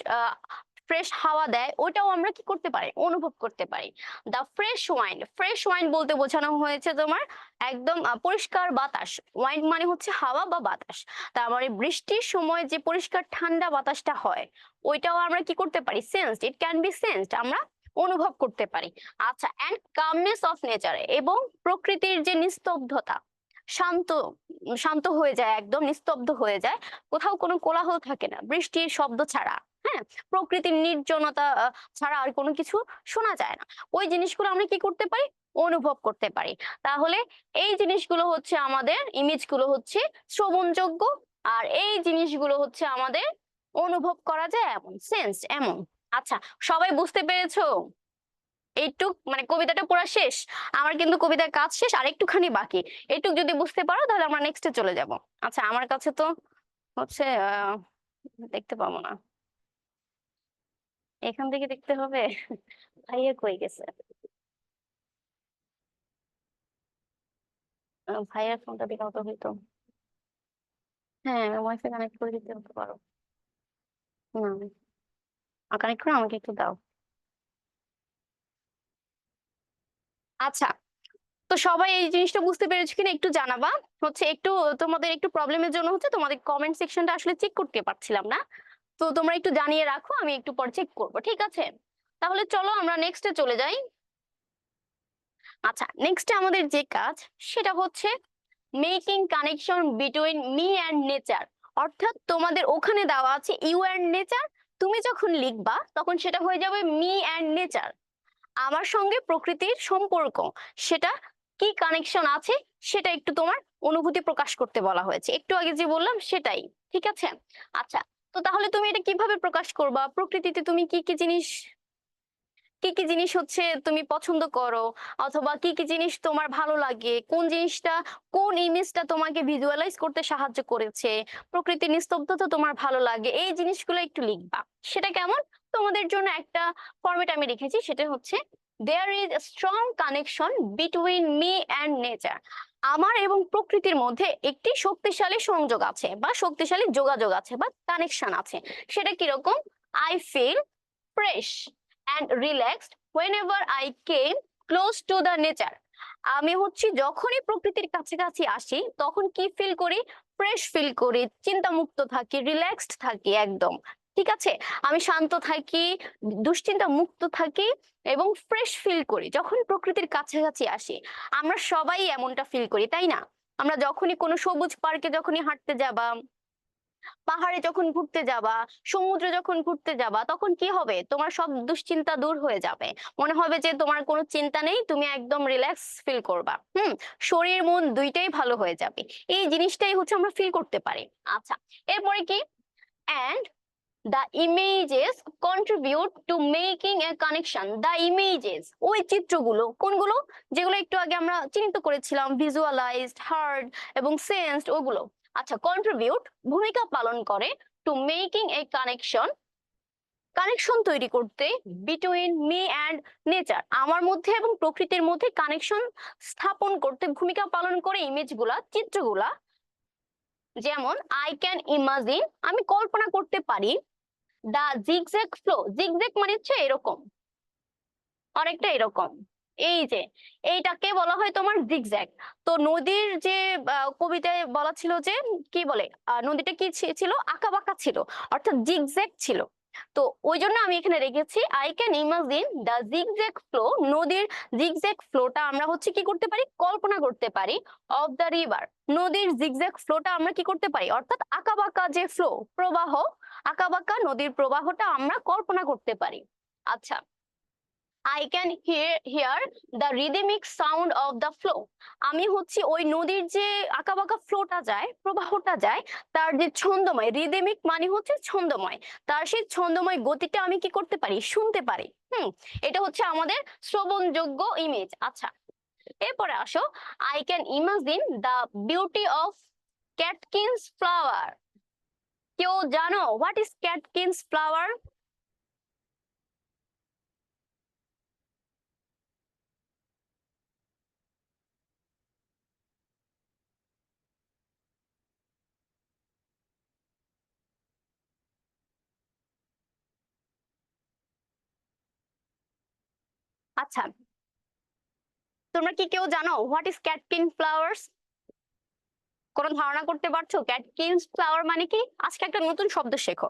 A: ফ্রেশ হাওয়া দেয়, ওটাও আমরা কি করতে পারি? অনুভব করতে পারি। দা ফ্রেশ ওয়াইন, ফ্রেশ ওয়াইন বলতে বোঝানো হয়েছে তোমার একদম পরিষ্কার বাতাস। ওয়াইন মানে হচ্ছে হাওয়া বা বাতাস। তার মানে বৃষ্টির সময় যে পরিষ্কার ঠান্ডা বাতাসটা হয়, ওইটাও আমরা কি করতে পারি? Sensed, it can B sensed, আমরা অনুভব করতে পারি। আচ্ছা, এন্ড কামনেস অফ নেচার, এবং প্রকৃতির যে নিস্তব্ধতা, শান্ত, শান্ত হয়ে যায়, একদম নিস্তব্ধ হয়ে যায়, কোথাও কোনো কোলাহল থাকে না বৃষ্টির শব্দ ছাড়া। হ্যাঁ, প্রকৃতির নির্জনতা ছাড়া আর কোনো কিছু শোনা যায় না। ওই জিনিসগুলো আমরা কি করতে পারি? অনুভব করতে পারি। তাহলে এই জিনিসগুলো হচ্ছে আমাদের, ইমেজগুলো হচ্ছে শ্রবণযোগ্য, আর এই জিনিসগুলো হচ্ছে আমাদের অনুভব করা যায় এমন, সেন্স এমন। আচ্ছা, সবাই বুঝতে পেরেছো? এইটুক মানে কবিতাটা পুরা শেষ। আমার কিন্তু কবিতার কাজ শেষ, আর একটুখানি বাকি। এইটুক যদি বুঝতে পারো তাহলে আমরা নেক্সটে চলে যাব। আচ্ছা, আমার কাছে তো হচ্ছে দেখতে পাবো না, এখান থেকে দেখতে হবে। ভাইয়া কই গেছে? ভাইয়ার ফোনটা দিলে হতো হইতো। হ্যাঁ, ওয়াইফাই কানেক্ট করে দিতে হতে পারো। না, কানেক্ট করে আমাকে একটু দাও। আচ্ছা, তো সবাই এই জিনিসটা বুঝতে পেরেছো কিনা একটু জানাবা। হচ্ছে একটু তোমাদের একটু প্রবলেমের জন্য হচ্ছে তোমাদের কমেন্ট সেকশনটা আসলে চেক করতে পারছিলাম না, তো তোমরা একটু জানিয়ে রাখো, আমি একটু পর চেক করবো, ঠিক আছে? তাহলে চলো আমরা নেক্সটে চলে যাই। আচ্ছা, নেক্সটে আমাদের যে কাজ সেটা হচ্ছে making connection between me and nature. অর্থাৎ তোমাদের ওখানে দেওয়া আছে ইউ অ্যান্ড নেচার, তুমি যখন লিখবা তখন সেটা হয়ে যাবে মি অ্যান্ড নেচার, আমার সঙ্গে প্রকৃতির সম্পর্ক, সেটা কি কানেকশন আছে সেটা একটু তোমার অনুভূতি প্রকাশ করতে বলা হয়েছে, একটু আগে যে বললাম সেটাই। ঠিক আছে, আচ্ছা, তো তাহলে তুমি এটা কিভাবে প্রকাশ করবা? প্রকৃতিতে তুমি কি কি জিনিস হচ্ছে তুমি পছন্দ করো, অথবা কি কি জিনিস তোমার ভালো লাগে, কোন জিনিসটা, কোন ইমেজটা তোমাকে ভিজুয়ালাইজ করতে সাহায্য করেছে, প্রকৃতির নিস্তব্ধতা তোমার ভালো লাগে, এই জিনিসগুলো একটু লিখবা। সেটা কেমন? তোমাদের জন্য একটা ফরম্যাট আমি রেখেছি, সেটা হচ্ছে there is a strong connection between me and nature. আমার এবং প্রকৃতির মধ্যে একটি শক্তিশালী সংযোগ আছে বা শক্তিশালী যোগাযোগ আছে বা কানেকশন আছে। সেটা কিরকম? I feel fresh and relaxed whenever I came close to the nature. আমি হচ্ছে যখনই প্রকৃতির কাছাকাছি আসি তখন কি ফিল করি? ফ্রেশ ফিল করি, চিন্তামুক্ত থাকি, রিল্যাক্সড থাকি একদম। ঠিক আছে, আমি শান্ত থাকি, দুশ্চিন্তা মুক্ত থাকি এবং ফ্রেশ ফিল করি যখন প্রকৃতির কাছাকাছি আসি। আমরা সবাই এমনটা ফিল করি, তাই না? আমরা যখনই কোনো সবুজ পার্কে যখনই হাঁটতে যাবা, পাহাড়ে যখন ঘুরতে যাবা, সমুদ্রে যখন ঘুরতে যাবা, তখন কি হবে? তোমার সব দুশ্চিন্তা দূর হয়ে যাবে, মনে হবে যে তোমার কোনো চিন্তা নেই, তুমি একদম রিল্যাক্স ফিল করবা। শরীর মন দুইটাই ভালো হয়ে যাবে। এই জিনিসটাই হচ্ছে আমরা ফিল করতে পারি। আচ্ছা, এরপরে কি? and the images contribute to making a connection. The images, ওই চিত্রগুলো কোনগুলো? যেগুলো একটু আগে আমরা চিহ্নিত করেছিলাম, ভিজুয়ালাইজড, হার্ড এবং সেন্সড, ওগুলো। আচ্ছা, কন্ট্রিবিউট ভূমিকা পালন করে, টু মেকিং এ কানেকশন, কানেকশন তৈরি করতে, বিটুইন মি অ্যান্ড নেচার, আমার মধ্যে এবং প্রকৃতির মধ্যে কানেকশন স্থাপন করতে ভূমিকা পালন করে ইমেজগুলা, চিত্রগুলা। যেমন আই ক্যান ইমাজিন, আমি কল্পনা করতে পারি, দা জিগজ্যাগ ফ্লো, জিগজ্যাগ মানে হচ্ছে এরকম, অনেকটা এরকম, এই যে এইটাকে বলা হয় তোমার জিগজ্যাগ। তো নদীর যে কবিতায় বলা ছিল যে কি বলে, নদীটা কি ছিল? আঁকাবাঁকা ছিল, অর্থাৎ জিগজ্যাগ ছিল। তো ওই জন্য আমি এখানে রেখেছি I can imagine the zigzag flow, নদীর জিগজ্যাগ ফ্লোটা আমরা হচ্ছে কি করতে পারি? কল্পনা করতে পারি। অফ দ্য রিভার, নদীর জিগজ্যাগ ফ্লোটা আমরা কি করতে পারি? অর্থাৎ আঁকাবাঁকা যে ফ্লো, প্রবাহ, আঁকাবাঁকা নদীর প্রবাহটা আমরা কল্পনা করতে পারি। আচ্ছা, I can hear the rhythmic sound of the flow. আমি হচ্ছে ওই নদীর যে আঁকাবাঁকা ফ্লোটা যায়, প্রবাহটা যায়, তার যে ছন্দময়, রিদমিক মানে হচ্ছে ছন্দময়, তার সেই ছন্দময় গতিটা আমি কি করতে পারি? শুনতে পারি। এটা হচ্ছে আমাদের শ্রবণযোগ্য ইমেজ। আচ্ছা, এরপরে আসো, I can imagine the beauty of Catkins flower. কেউ জানো হোয়াট ইজ ক্যাটকিন্স ফ্লাওয়ার? আচ্ছা, তোমরা কি কেউ জানো হোয়াট ইজ ক্যাটকিন ফ্লাওয়ার্স? কোন ধারণা করতে পারছো ক্যাটকিন্স ফ্লাওয়ার মানে কি? আজকে একটা নতুন শব্দ শেখো।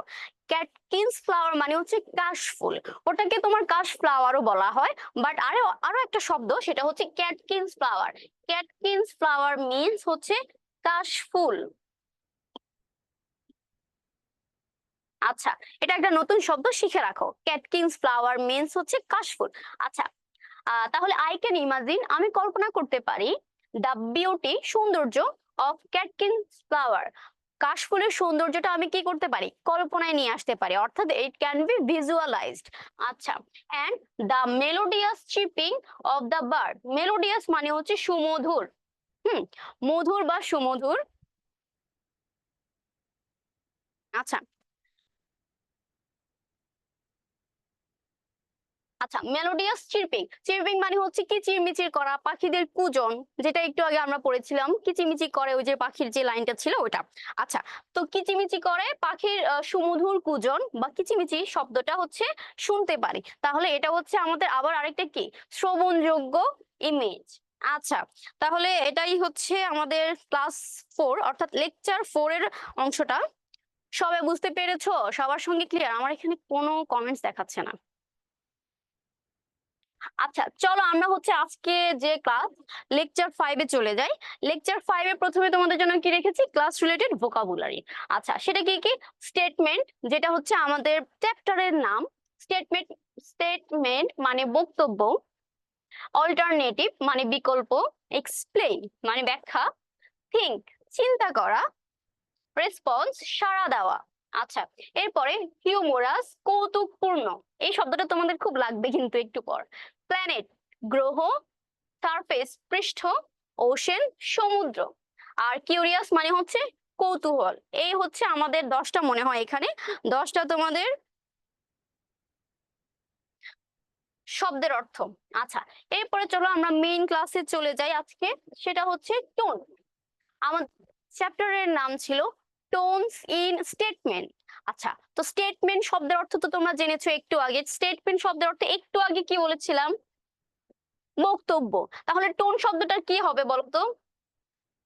A: ক্যাটকিন্স ফ্লাওয়ার মানে হচ্ছে কাশফুল, ওটাকে তোমার কাশ ফ্লাওয়ারও বলা হয়, বাট আরো আরো একটা শব্দ, সেটা হচ্ছে ক্যাটকিন্স ফ্লাওয়ার। ক্যাটকিন্স ফ্লাওয়ার মিন্স হচ্ছে কাশফুল। আচ্ছা, এটা একটা নতুন শব্দ, শিখে রাখো। ক্যাটকিন্স ফ্লাওয়ার মিন্স হচ্ছে কাশফুল। আচ্ছা, তাহলে আই ক্যান ইমাজিন, আমি কল্পনা করতে পারি, দ্য বিউটি, সৌন্দর্য, অফ ক্যাটকিন্স ফ্লাওয়ার, কাশফুলের সৌন্দর্যটা আমি কি করতে পারি? কল্পনায় নিয়ে আসতে পারি, অর্থাৎ ইট ক্যান বি ভিজুয়ালাইজড। আচ্ছা, and the melodious chipping of the bird, melodious মানে হচ্ছে সুমধুর, মধুর বা সুমধুর। আচ্ছা, আচ্ছা, মেলোডিয়াস চিরপিং, চিরপিং মানে হচ্ছে কিচিরমিচির করা, পাখিদের কুজন, যেটা একটু আগে আমরা পড়েছিলাম, কিচিমিচি করে, ওই যে পাখির যে লাইনটা ছিল ওটা। আচ্ছা, তো কিচিমিচি করে পাখির সুমধুর কুজন বা কিচিমিচি শব্দটা হচ্ছে শুনতে পারি, তাহলে এটা হচ্ছে আমাদের আবার আরেকটা কি? শ্রবণযোগ্য ইমেজ। আচ্ছা, তাহলে এটাই হচ্ছে আমাদের ক্লাস 4 অর্থাৎ লেকচার 4 এর অংশটা। সবাই বুঝতে পেরেছো? সবার সঙ্গে ক্লিয়ার? আমার এখানে কোনো কমেন্টস দেখাচ্ছে না। আচ্ছা, চলো আমরা হচ্ছে আজকে যে ক্লাস লেকচার 5 এ চলে যাই। লেকচার 5 এ প্রথমে তোমাদের জন্য কি রেখেছি? Class related vocabulary. আচ্ছা, সেটা কি কি? স্টেটমেন্ট, যেটা হচ্ছে আমাদের চ্যাপ্টারের নাম। স্টেটমেন্ট, স্টেটমেন্ট মানে বক্তব্য। অল্টারনেটিভ মানে বিকল্প। এক্সপ্লেইন মানে ব্যাখ্যা। থিঙ্ক চিন্তা করা, রেসপন্স সাড়া দেওয়া। আচ্ছা, এরপরে হিউমোরাস কৌতুকপূর্ণ, এই শব্দটা তোমাদের খুব লাগবে কিন্তু একটু পর। প্ল্যানেট গ্রহ, সারফেস পৃষ্ঠ, ওশেন সমুদ্র, আর কিউরিয়াস মানে হচ্ছে কৌতূহল। এই হচ্ছে আমাদের 10টা মনে হয় এখানে 10টা তোমাদের শব্দের অর্থ। আচ্ছা, এরপরে চলো আমরা মেইন ক্লাসে চলে যাই আজকে, সেটা হচ্ছে টোন। আমার চ্যাপ্টারের নাম ছিল টোনস ইন স্টেটমেন্ট। আচ্ছা, তো স্টেটমেন্ট শব্দের অর্থ তো তোমরা জেনেছো একটু আগে। স্টেটমেন্ট শব্দের অর্থ একটু আগে কি বলেছিলাম? বক্তব্য। তাহলে টোন শব্দটার কি হবে বলতো?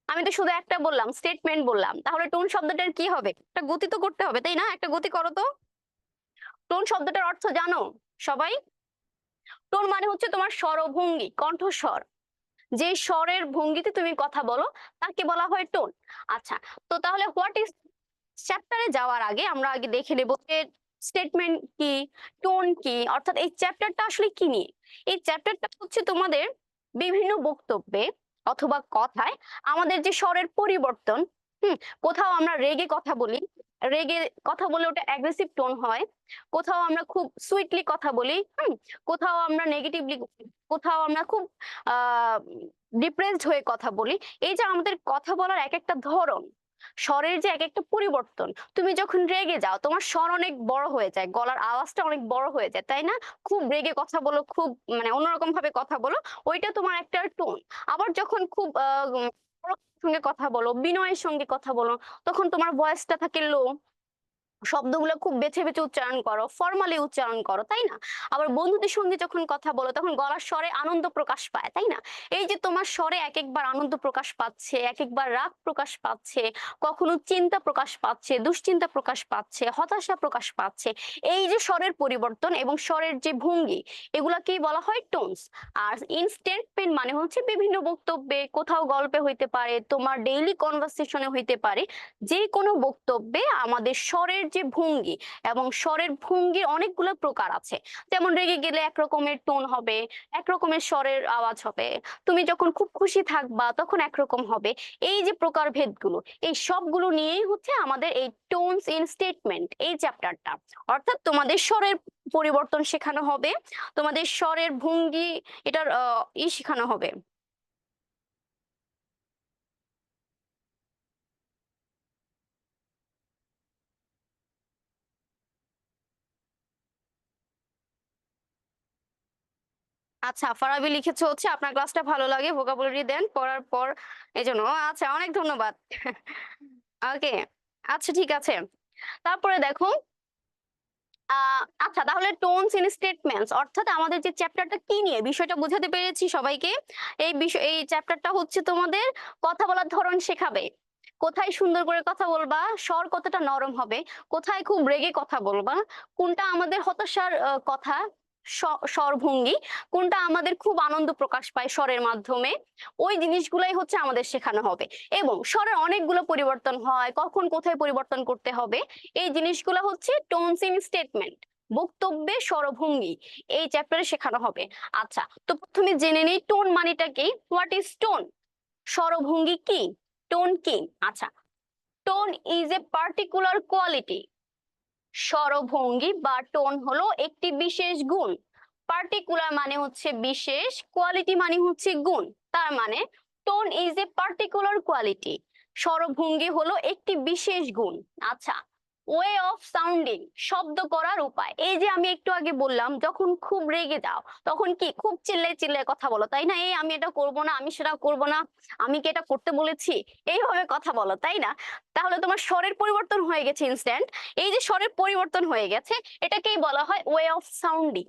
A: আমি তো শুধু একটা বললাম, স্টেটমেন্ট বললাম, তাহলে টোন শব্দটার কি হবে? একটা গতি তো করতে হবে, তাই না? একটা গতি করো তো। টোন শব্দটার অর্থ জানো সবাই? টোন মানে হচ্ছে তোমার স্বরভঙ্গি, কণ্ঠস্বর। যে স্বরের ভঙ্গিতে তুমি কথা বলো তাকে বলা হয় টোন। আচ্ছা, তো তাহলে হোয়াট ইজ, চ্যাপ্টারে যাওয়ার আগে আমরা আগে দেখে নেব যে স্টেটমেন্ট কি, টোন কি, অর্থাৎ এই চ্যাপ্টারটা আসলে কি নিয়ে। এই চ্যাপ্টারটা হচ্ছে তোমাদের বিভিন্ন বক্তব্যে অথবা কথায় আমাদের যে স্বরের পরিবর্তন, কোথাও আমরা রেগে কথা বলি, রেগে কথা বলে ওটা অ্যাগ্রেসিভ টোন হয়। কোথাও আমরা খুব সুইটলি কথা বলি, কোথাও আমরা নেগেটিভলি, কোথাও আমরা খুব আহ ডিপ্রেসড হয়ে কথা বলি। এই যে আমাদের কথা বলার এক একটা ধরন, স্বরের যে এক একটা পরিবর্তন, তুমি যখন রেগে যাও তোমার স্বর অনেক বড় হয়ে যায়, গলার আওয়াজটা অনেক বড় হয়ে যায়, তাই না? খুব রেগে কথা বলো, খুব মানে অন্যরকম ভাবে কথা বলো, ওইটা তোমার একটা টোন। আবার যখন খুব সঙ্গে কথা বলো, বিনয়ের সঙ্গে কথা বলো, তখন তোমার ভয়েসটা থাকে লো, শব্দগুলো খুব বেছে বেছে উচ্চারণ করো, ফর্মালি উচ্চারণ করো, তাই না? আবার বন্ধুদের সঙ্গে যখন কথা বলো তখন গলার স্বরে আনন্দ প্রকাশ পায়, তাই না? এই যে তোমার স্বরে এক একবার আনন্দ প্রকাশ পাচ্ছে, এক একবার রাগ প্রকাশ পাচ্ছে, কখনো চিন্তা প্রকাশ পাচ্ছে, দুশ্চিন্তা প্রকাশ পাচ্ছে, হতাশা প্রকাশ পাচ্ছে, এই যে স্বরের পরিবর্তন এবং স্বরের যে ভঙ্গি, এগুলাকেই বলা হয় টোনস। আর ইনস্টেটমেন্ট মানে হচ্ছে বিভিন্ন বক্তব্যে, কোথাও গল্পে হইতে পারে, তোমার ডেইলি কনভারসেশনে হইতে পারে, যে কোনো বক্তব্যে আমাদের স্বরের যে ভঙ্গি, এবং স্বরের ভঙ্গির অনেকগুলো প্রকার আছে। যেমন রেগে গেলে এক রকমের টোন হবে, এক রকমের স্বরের আওয়াজ হবে, তুমি যখন খুব খুশি থাকবা তখন একরকম হবে। এই যে প্রকার ভেদগুলো, এই সবগুলো নিয়েই হচ্ছে আমাদের এই টোনস ইন স্টেটমেন্ট এই চ্যাপ্টারটা। অর্থাৎ তোমাদের স্বরের পরিবর্তন শেখানো হবে, তোমাদের স্বরের ভঙ্গি এটার শেখানো হবে। আচ্ছা, ফারাবি লিখেছে হচ্ছে আপনার ক্লাসটা ভালো লাগে, ভোকাবুলারি দেন পড়ার পর, এই জন্য। আচ্ছা, অনেক ধন্যবাদ। ওকে, আচ্ছা ঠিক আছে। তারপরে দেখো, আচ্ছা তাহলে টোনস ইন স্টেটমেন্টস অর্থাৎ আমাদের যে চ্যাপ্টারটা কি নিয়ে, বিষয়টা বোঝাতে পেরেছি সবাইকে। এই বিষয়, এই চ্যাপ্টারটা হচ্ছে তোমাদের কথা বলার ধরন শেখাবে, কোথায় সুন্দর করে কথা বলবা, স্বর কতটা নরম হবে, কোথায় খুব রেগে কথা বলবা, কোনটা আমাদের হতাশার কথা, স্বরভঙ্গি, কোনটা আমাদের খুব আনন্দ প্রকাশ পায় স্বরের মাধ্যমে, ওই জিনিসগুলাই হচ্ছে আমাদের শেখানো হবে। এবং স্বরের অনেকগুলো পরিবর্তন হয়, কখন কোথায় পরিবর্তন করতে হবে, এই জিনিসগুলো হচ্ছে টোনস ইন স্টেটমেন্ট, বক্তব্যে স্বরভঙ্গি, এই চ্যাপ্টারে শেখানো হবে। আচ্ছা, তো প্রথমে জেনে নেই টোন মানেটা কি, হোয়াট ইজ টোন, স্বরভঙ্গি কি, টোন কি। আচ্ছা, tone is a particular quality, স্বরভঙ্গি বা টোন হলো একটি বিশেষ গুণ। পার্টিকুলার মানে হচ্ছে বিশেষ, কোয়ালিটি মানে হচ্ছে গুণ। তার মানে tone is a particular quality, স্বরভঙ্গি হলো একটি বিশেষ গুণ। আচ্ছা, ওয়ে অফ সাউন্ডিং, শব্দ করার উপায়। এই যে আমি একটু আগে বললাম যখন খুব রেগে যাও তখন কি খুব চিল্লায় চিল্লায় কথা বলো, তাই না? এই আমি এটা করব না, আমি সেটা করব না, আমি কি এটা করতে বলেছি, এইভাবে কথা বলো, তাই না? তাহলে তোমার স্বরের পরিবর্তন হয়ে গেছে ইনস্ট্যান্ট। এই যে স্বরের পরিবর্তন হয়ে গেছে, এটাকেই বলা হয় ওয়ে অফ সাউন্ডিং,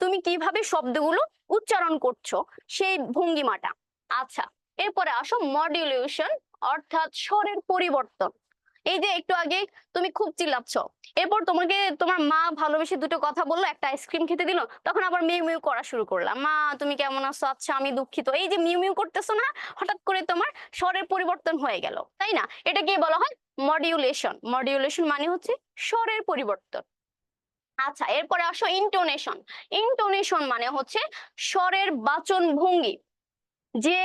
A: তুমি কিভাবে শব্দগুলো উচ্চারণ করছো সেই ভঙ্গিমাটা। আচ্ছা, এরপরে আসো মডিউলেশন, অর্থাৎ স্বরের পরিবর্তন। এই যে একটু আগে তুমি খুব চিল্লাচ্ছ, এরপর তোমাকে তোমার মা ভালোবেসে দুটো কথা বললো, একটা আইসক্রিম খেতে দিল, তখন আবার মিউ মিউ করা শুরু করলাম, মা তুমি কেমন আছো, আচ্ছা আমি দুঃখিত, এই যে মিউ মিউ করতেছো না, হঠাৎ করে তোমার স্বরের পরিবর্তন হয়ে গেল, তাই না? এটাকে বলা হয় মডিউলেশন। মডিউলেশন মানে হচ্ছে স্বরের পরিবর্তন। আচ্ছা, এরপরে আসো ইন্টোনেশন। ইন্টোনেশন মানে হচ্ছে স্বরের বাচন ভঙ্গি। যে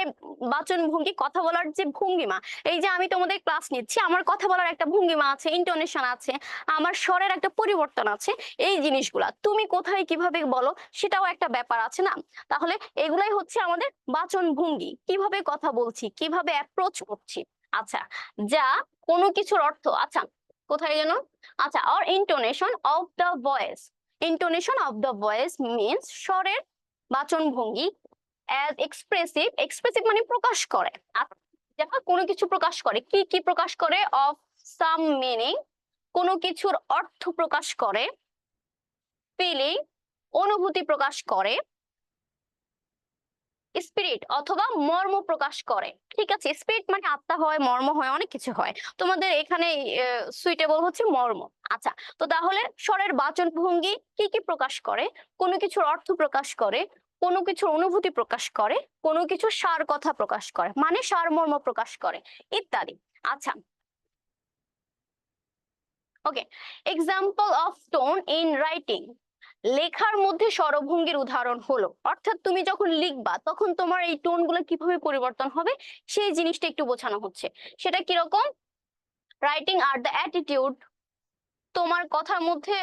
A: বাচনভঙ্গি, কথা বলার যে ভঙ্গিমা, এই যে আমি তোমাদের ক্লাস নিচ্ছি, আমার কথা বলার একটা ভঙ্গিমা আছে, ইন্টোনেশন আছে, আমার স্বরের একটা পরিবর্তন আছে, এই জিনিসগুলা তুমি কোথায় কিভাবে বলো সেটাও একটা ব্যাপার আছে না? তাহলে এগুলাই হচ্ছে আমাদের বাচনভঙ্গি, কিভাবে কথা বলছি, কিভাবে অ্যাপ্রোচ করছি। আচ্ছা, যা কোনো কিছুর অর্থ, আচ্ছা কোথায় যেন, আচ্ছা, or intonation of the voice, intonation of the voice means স্বরের বাচনভঙ্গি as expressive, expressive মানে প্রকাশ করে, যা কোনো কিছু প্রকাশ করে, কি কি প্রকাশ করে, of some meaning কোনো কিছুর অর্থ প্রকাশ করে, ফিলিং অনুভূতি প্রকাশ করে, স্পিরিট অথবা মর্ম প্রকাশ করে। ঠিক আছে, স্পিরিট মানে আত্মা হয়, মর্ম হয়, অনেক কিছু হয়, তোমাদের এখানে সুইটেবল হচ্ছে মর্ম। আচ্ছা, তো তাহলে স্বরের বাচন ভঙ্গি কি কি প্রকাশ করে, কোনো কিছুর অর্থ প্রকাশ করে, কোনো কিছুর অনুভূতি প্রকাশ করে, কোনো কিছু সার কথা প্রকাশ করে, মানে সার মর্ম প্রকাশ করে, ইত্যাদি। আচ্ছা, okay, example of tone in writing, লেখার মধ্যে স্বরভঙ্গির উদাহরণ হলো, অর্থাৎ তুমি যখন লিখবা তখন তোমার এই টোন গুলো কিভাবে পরিবর্তন হবে সেই জিনিসটা একটু বোঝানো হচ্ছে। সেটা কিরকম, রাইটিং আর দ্য অ্যাটিটিউড, তোমার কথার মধ্যে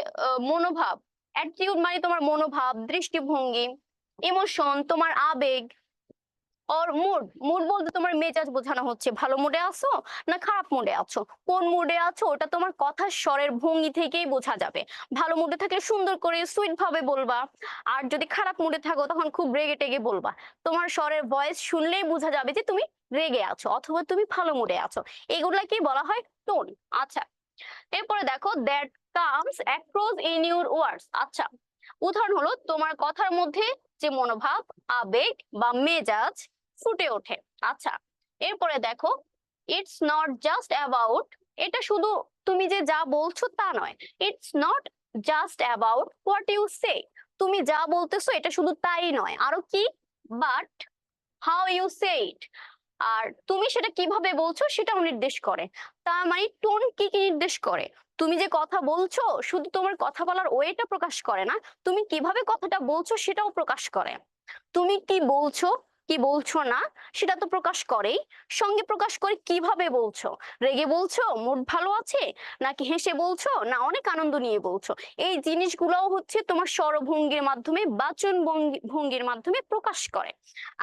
A: মনোভাব, অ্যাটিটিউড মানে তোমার মনোভাব, দৃষ্টিভঙ্গি, ইমোশন তোমার আবেগ, অর মুড, মুড বলতে তোমার মেজাজ বোঝানো হচ্ছে, ভালো মুডে আছো না খারাপ মুডে আছো, কোন মুডে আছো ওটা তোমার কথার স্বরের ভঙ্গি থেকেই বোঝা যাবে। ভালো মুডে থাকলে সুন্দর করে সুইট ভাবে বলবা, আর যদি খারাপ মুডে থাকো তখন খুব রেগে টেগে বলবা, তোমার স্বরের ভয়েস শুনলেই বোঝা যাবে যে তুমি রেগে আছো অথবা তুমি ভালো মুডে আছো, এগুলাকে বলা হয় টোন। আচ্ছা, এরপরে দেখো, that comes across in your words, আচ্ছা উদাহরণ হলো তোমার কথার মধ্যে যে মনোভাব, আবেগ বা মেজাজ ফুটে ওঠে। আচ্ছা, এরপরে দেখো, ইটস নট জাস্ট অ্যাবাউট, এটা শুধু তুমি যে যা বলছো তা নয়, it's not just about what you say, তুমি যা বলতেছো এটা শুধু তাই নয়, আরো কি, but how you say it, আর তুমি সেটা কিভাবে বলছো সেটাও নির্দেশ করে। তার মানে টোন কি কি নির্দেশ করে, তুমি যে কথা বলছো শুধু তোমার কথা বলার ওয়েটা প্রকাশ করে না, তুমি কিভাবে কথাটা বলছো সেটাও প্রকাশ করে। তুমি কি বলছো কি বলছো না সেটা তো প্রকাশ করেই, সঙ্গে প্রকাশ করে কিভাবে বলছো, রেগে বলছো, মুড ভালো আছে, নাকি হেসে বলছো, না অনেক আনন্দ নিয়ে বলছো, এই জিনিসগুলোও হচ্ছে তোমার স্বরভঙ্গির মাধ্যমে, বাচন ভঙ্গির মাধ্যমে প্রকাশ করে।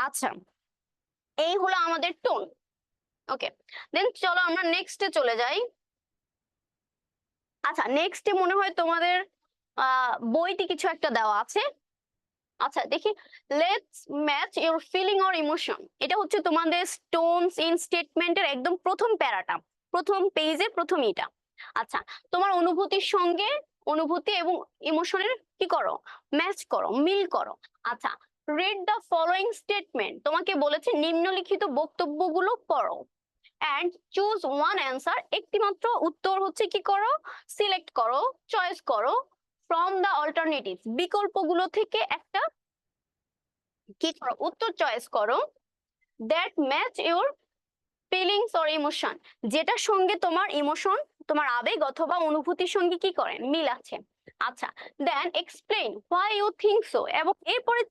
A: আচ্ছা, এই হলো আমাদের টোন। ওকে, দেন চলো আমরা নেক্সটে চলে যাই। আচ্ছা, নেক্সটে মনে হয় তোমাদের বইতে কিছু একটা দেওয়া আছে। আচ্ছা দেখি, let's match your feeling or emotion, এটা হচ্ছে তোমাদের টোনস ইন স্টেটমেন্টের একদম প্রথম প্যারাটা, প্রথম পেজের প্রথম ইটা। আচ্ছা, তোমার অনুভূতির সঙ্গে অনুভূতি এবং ইমোশনের কি করো, ম্যাচ করো, মিল করো। আচ্ছা, রিড দ্য ফলোইং স্টেটমেন্ট, তোমাকে বলেছে নিম্নলিখিত বক্তব্যগুলো পড়ো, and choose one answer, একটি মাত্র উত্তর হচ্ছে কি করো, সিলেক্ট করো, চয়েস করো, from the alternatives, বিকল্পগুলো থেকে একটা কি করো, উত্তর চয়েস করো, that match your feelings or emotion, যেটার সঙ্গে তোমার ইমোশন, তোমার আবেগ অথবা অনুভূতির সঙ্গে কি করে, মিল আছে। আচ্ছা, then explain why you think so, এবং এরপরে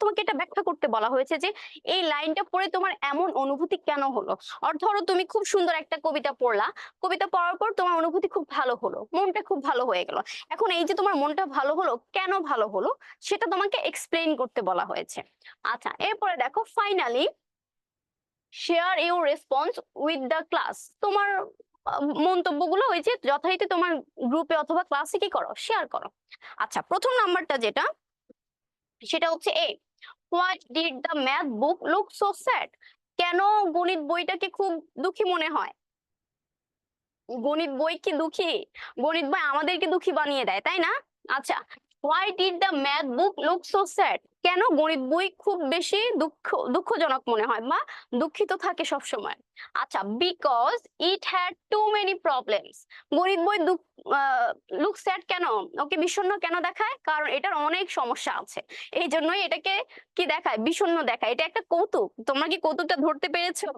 A: তোমাকে এটা ব্যাখ্যা করতে বলা হয়েছে যে এই লাইনটা পড়ে তোমার এমন অনুভূতি কেন হলো। আর ধরো তুমি খুব সুন্দর একটা কবিতা পড়লা, কবিতা পড়ার পর তোমার অনুভূতি খুব ভালো হলো, মনটা খুব ভালো হয়ে গেল, এখন এই যে তোমার মনটা ভালো হলো, কেন ভালো হলো সেটা তোমাকে এক্সপ্লেইন করতে বলা হয়েছে। আচ্ছা, এরপরে দেখো, finally share your response with the class, তোমার মন্তব্যগুলো ওই যে যথারীতি তোমার গ্রুপে অথবা ক্লাসে কি করো, শেয়ার করো। আচ্ছা, প্রথম নাম্বারটা যেটা, সেটা হচ্ছে এ, what did the math book look so sad, কেন গণিত বইটাকে খুব দুঃখী মনে হয়, গণিত বই কি দুঃখী, গণিত বই আমাদেরকে দুঃখী বানিয়ে দেয় তাই না। আচ্ছা, why did the math book look so sad, কেন গণিত বই খুব বেশি দুঃখজনক মনে হয় বা দুঃখিত থাকে সব সময়। আচ্ছা, because it had too many problems, গণিত বই look sad কেন, ওকে বিষণ্ণ কেন দেখায়, কারণ এটার অনেক সমস্যা আছে, এই জন্যই এটাকে কি দেখায়, বিষণ্ণ দেখায়, এটা একটা কৌতুক, তোমরা কি কৌতুকটা ধরতে পেরেছো।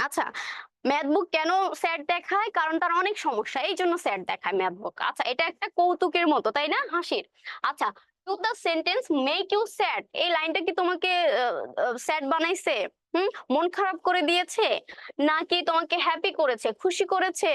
A: আচ্ছা, ম্যাথ বুক কেন স্যাড দেখায়? কারণ তার অনেক সমস্যা, এই জন্য স্যাড দেখায় ম্যাথ বুক। আচ্ছা, এটা একটা কৌতুকের মতো, তাই না? হাসির। আচ্ছা, to the sentence make you sad, এই লাইনটা কি তোমাকে স্যাড বানাইছে? মন খারাপ করে দিয়েছে, নাকি তোমাকে হ্যাপি করেছে, খুশি করেছে,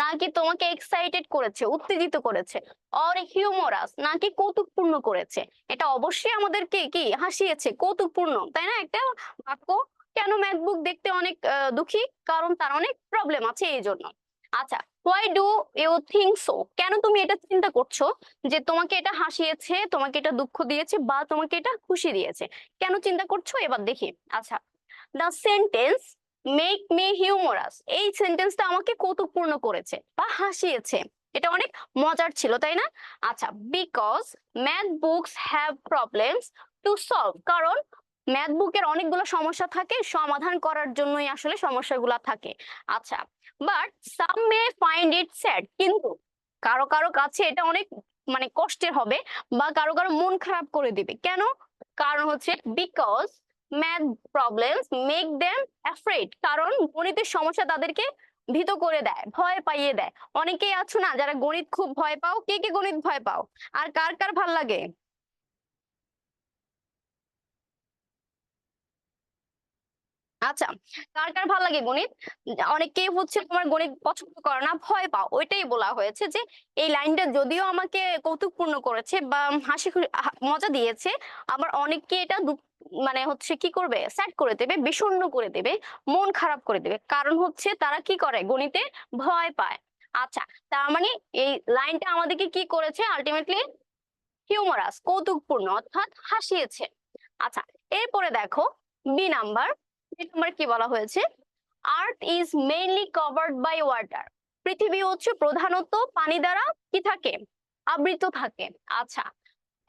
A: নাকি তোমাকে এক্সাইটেড করেছে, উত্তেজিত করেছে, অর হিউমরাস, নাকি কৌতুকপূর্ণ করেছে? এটা অবশ্যই আমাদেরকে কি হাসিয়েছে, কৌতুকপূর্ণ, তাই না? একটা বাক্য। কেন ম্যাকবুক দেখতে অনেক দুঃখী? কারণ তার অনেক প্রবলেম আছে, এই জন্য। আচ্ছা, why do you think so, কেন তুমি এটা চিন্তা করছো যে তোমাকে এটা হাসিয়েছে, তোমাকে এটা দুঃখ দিয়েছে, বা তোমাকে এটা খুশি দিয়েছে? কেন চিন্তা করছো এবার দেখি। আচ্ছা, দ্য সেন্টেন্স মেক মি হিউমরাস, এই সেন্টেন্সটা আমাকে কৌতুকপূর্ণ করেছে বা হাসিয়েছে, এটা অনেক মজার ছিল, তাই না? আচ্ছা, because math books have problems to solve, কারণ ম্যাথ বুকের অনেকগুলো সমস্যা থাকে, সমাধান করার জন্যই আসলে সমস্যাগুলো থাকে। আচ্ছা, but some May find it sad, কিন্তু কারো কারো কাছে এটা অনেক মানে কষ্টের হবে, বা কারো কারো মন খারাপ করে দিবে। কেন? কারণ হচ্ছে because math problems make them afraid, কারণ গণিতের সমস্যা তাদেরকে ভীত করে দেয়, ভয় পাইয়ে দেয়। অনেকেই আছো না যারা গণিত খুব ভয় পাও, কে কে গণিত ভয় পাও? আর কার কার ভাল লাগে? আচ্ছা, কার কার ভালো লাগে গণিত? অনেকেই হচ্ছে তোমার গণিত পছন্দ করে না, ভয় পাও, ওইটাই বলা হয়েছে যে এই লাইনটা যদিও আমাকে কৌতুকপূর্ণ করেছে বা মজা দিয়েছে, আবার অনেককে এটা মানে হচ্ছে কি করবে, স্যাড করে দেবে, বিষণ্ণ করে দেবে, মন খারাপ করে দেবে, কারণ হচ্ছে তারা কি করে, গণিতে ভয় পায়। আচ্ছা, তার মানে এই লাইনটা আমাদেরকে কি করেছে আলটিমেটলি? হিউমারাস, কৌতুকপূর্ণ, অর্থাৎ হাসিয়েছে। আচ্ছা, এরপরে দেখো বি নাম্বার। বি নাম্বার কি বলা হয়েছে? Earth is mainly covered by water, পৃথিবী হচ্ছে প্রধানত পানি দ্বারা কি থাকে, আবৃত থাকে। আচ্ছা,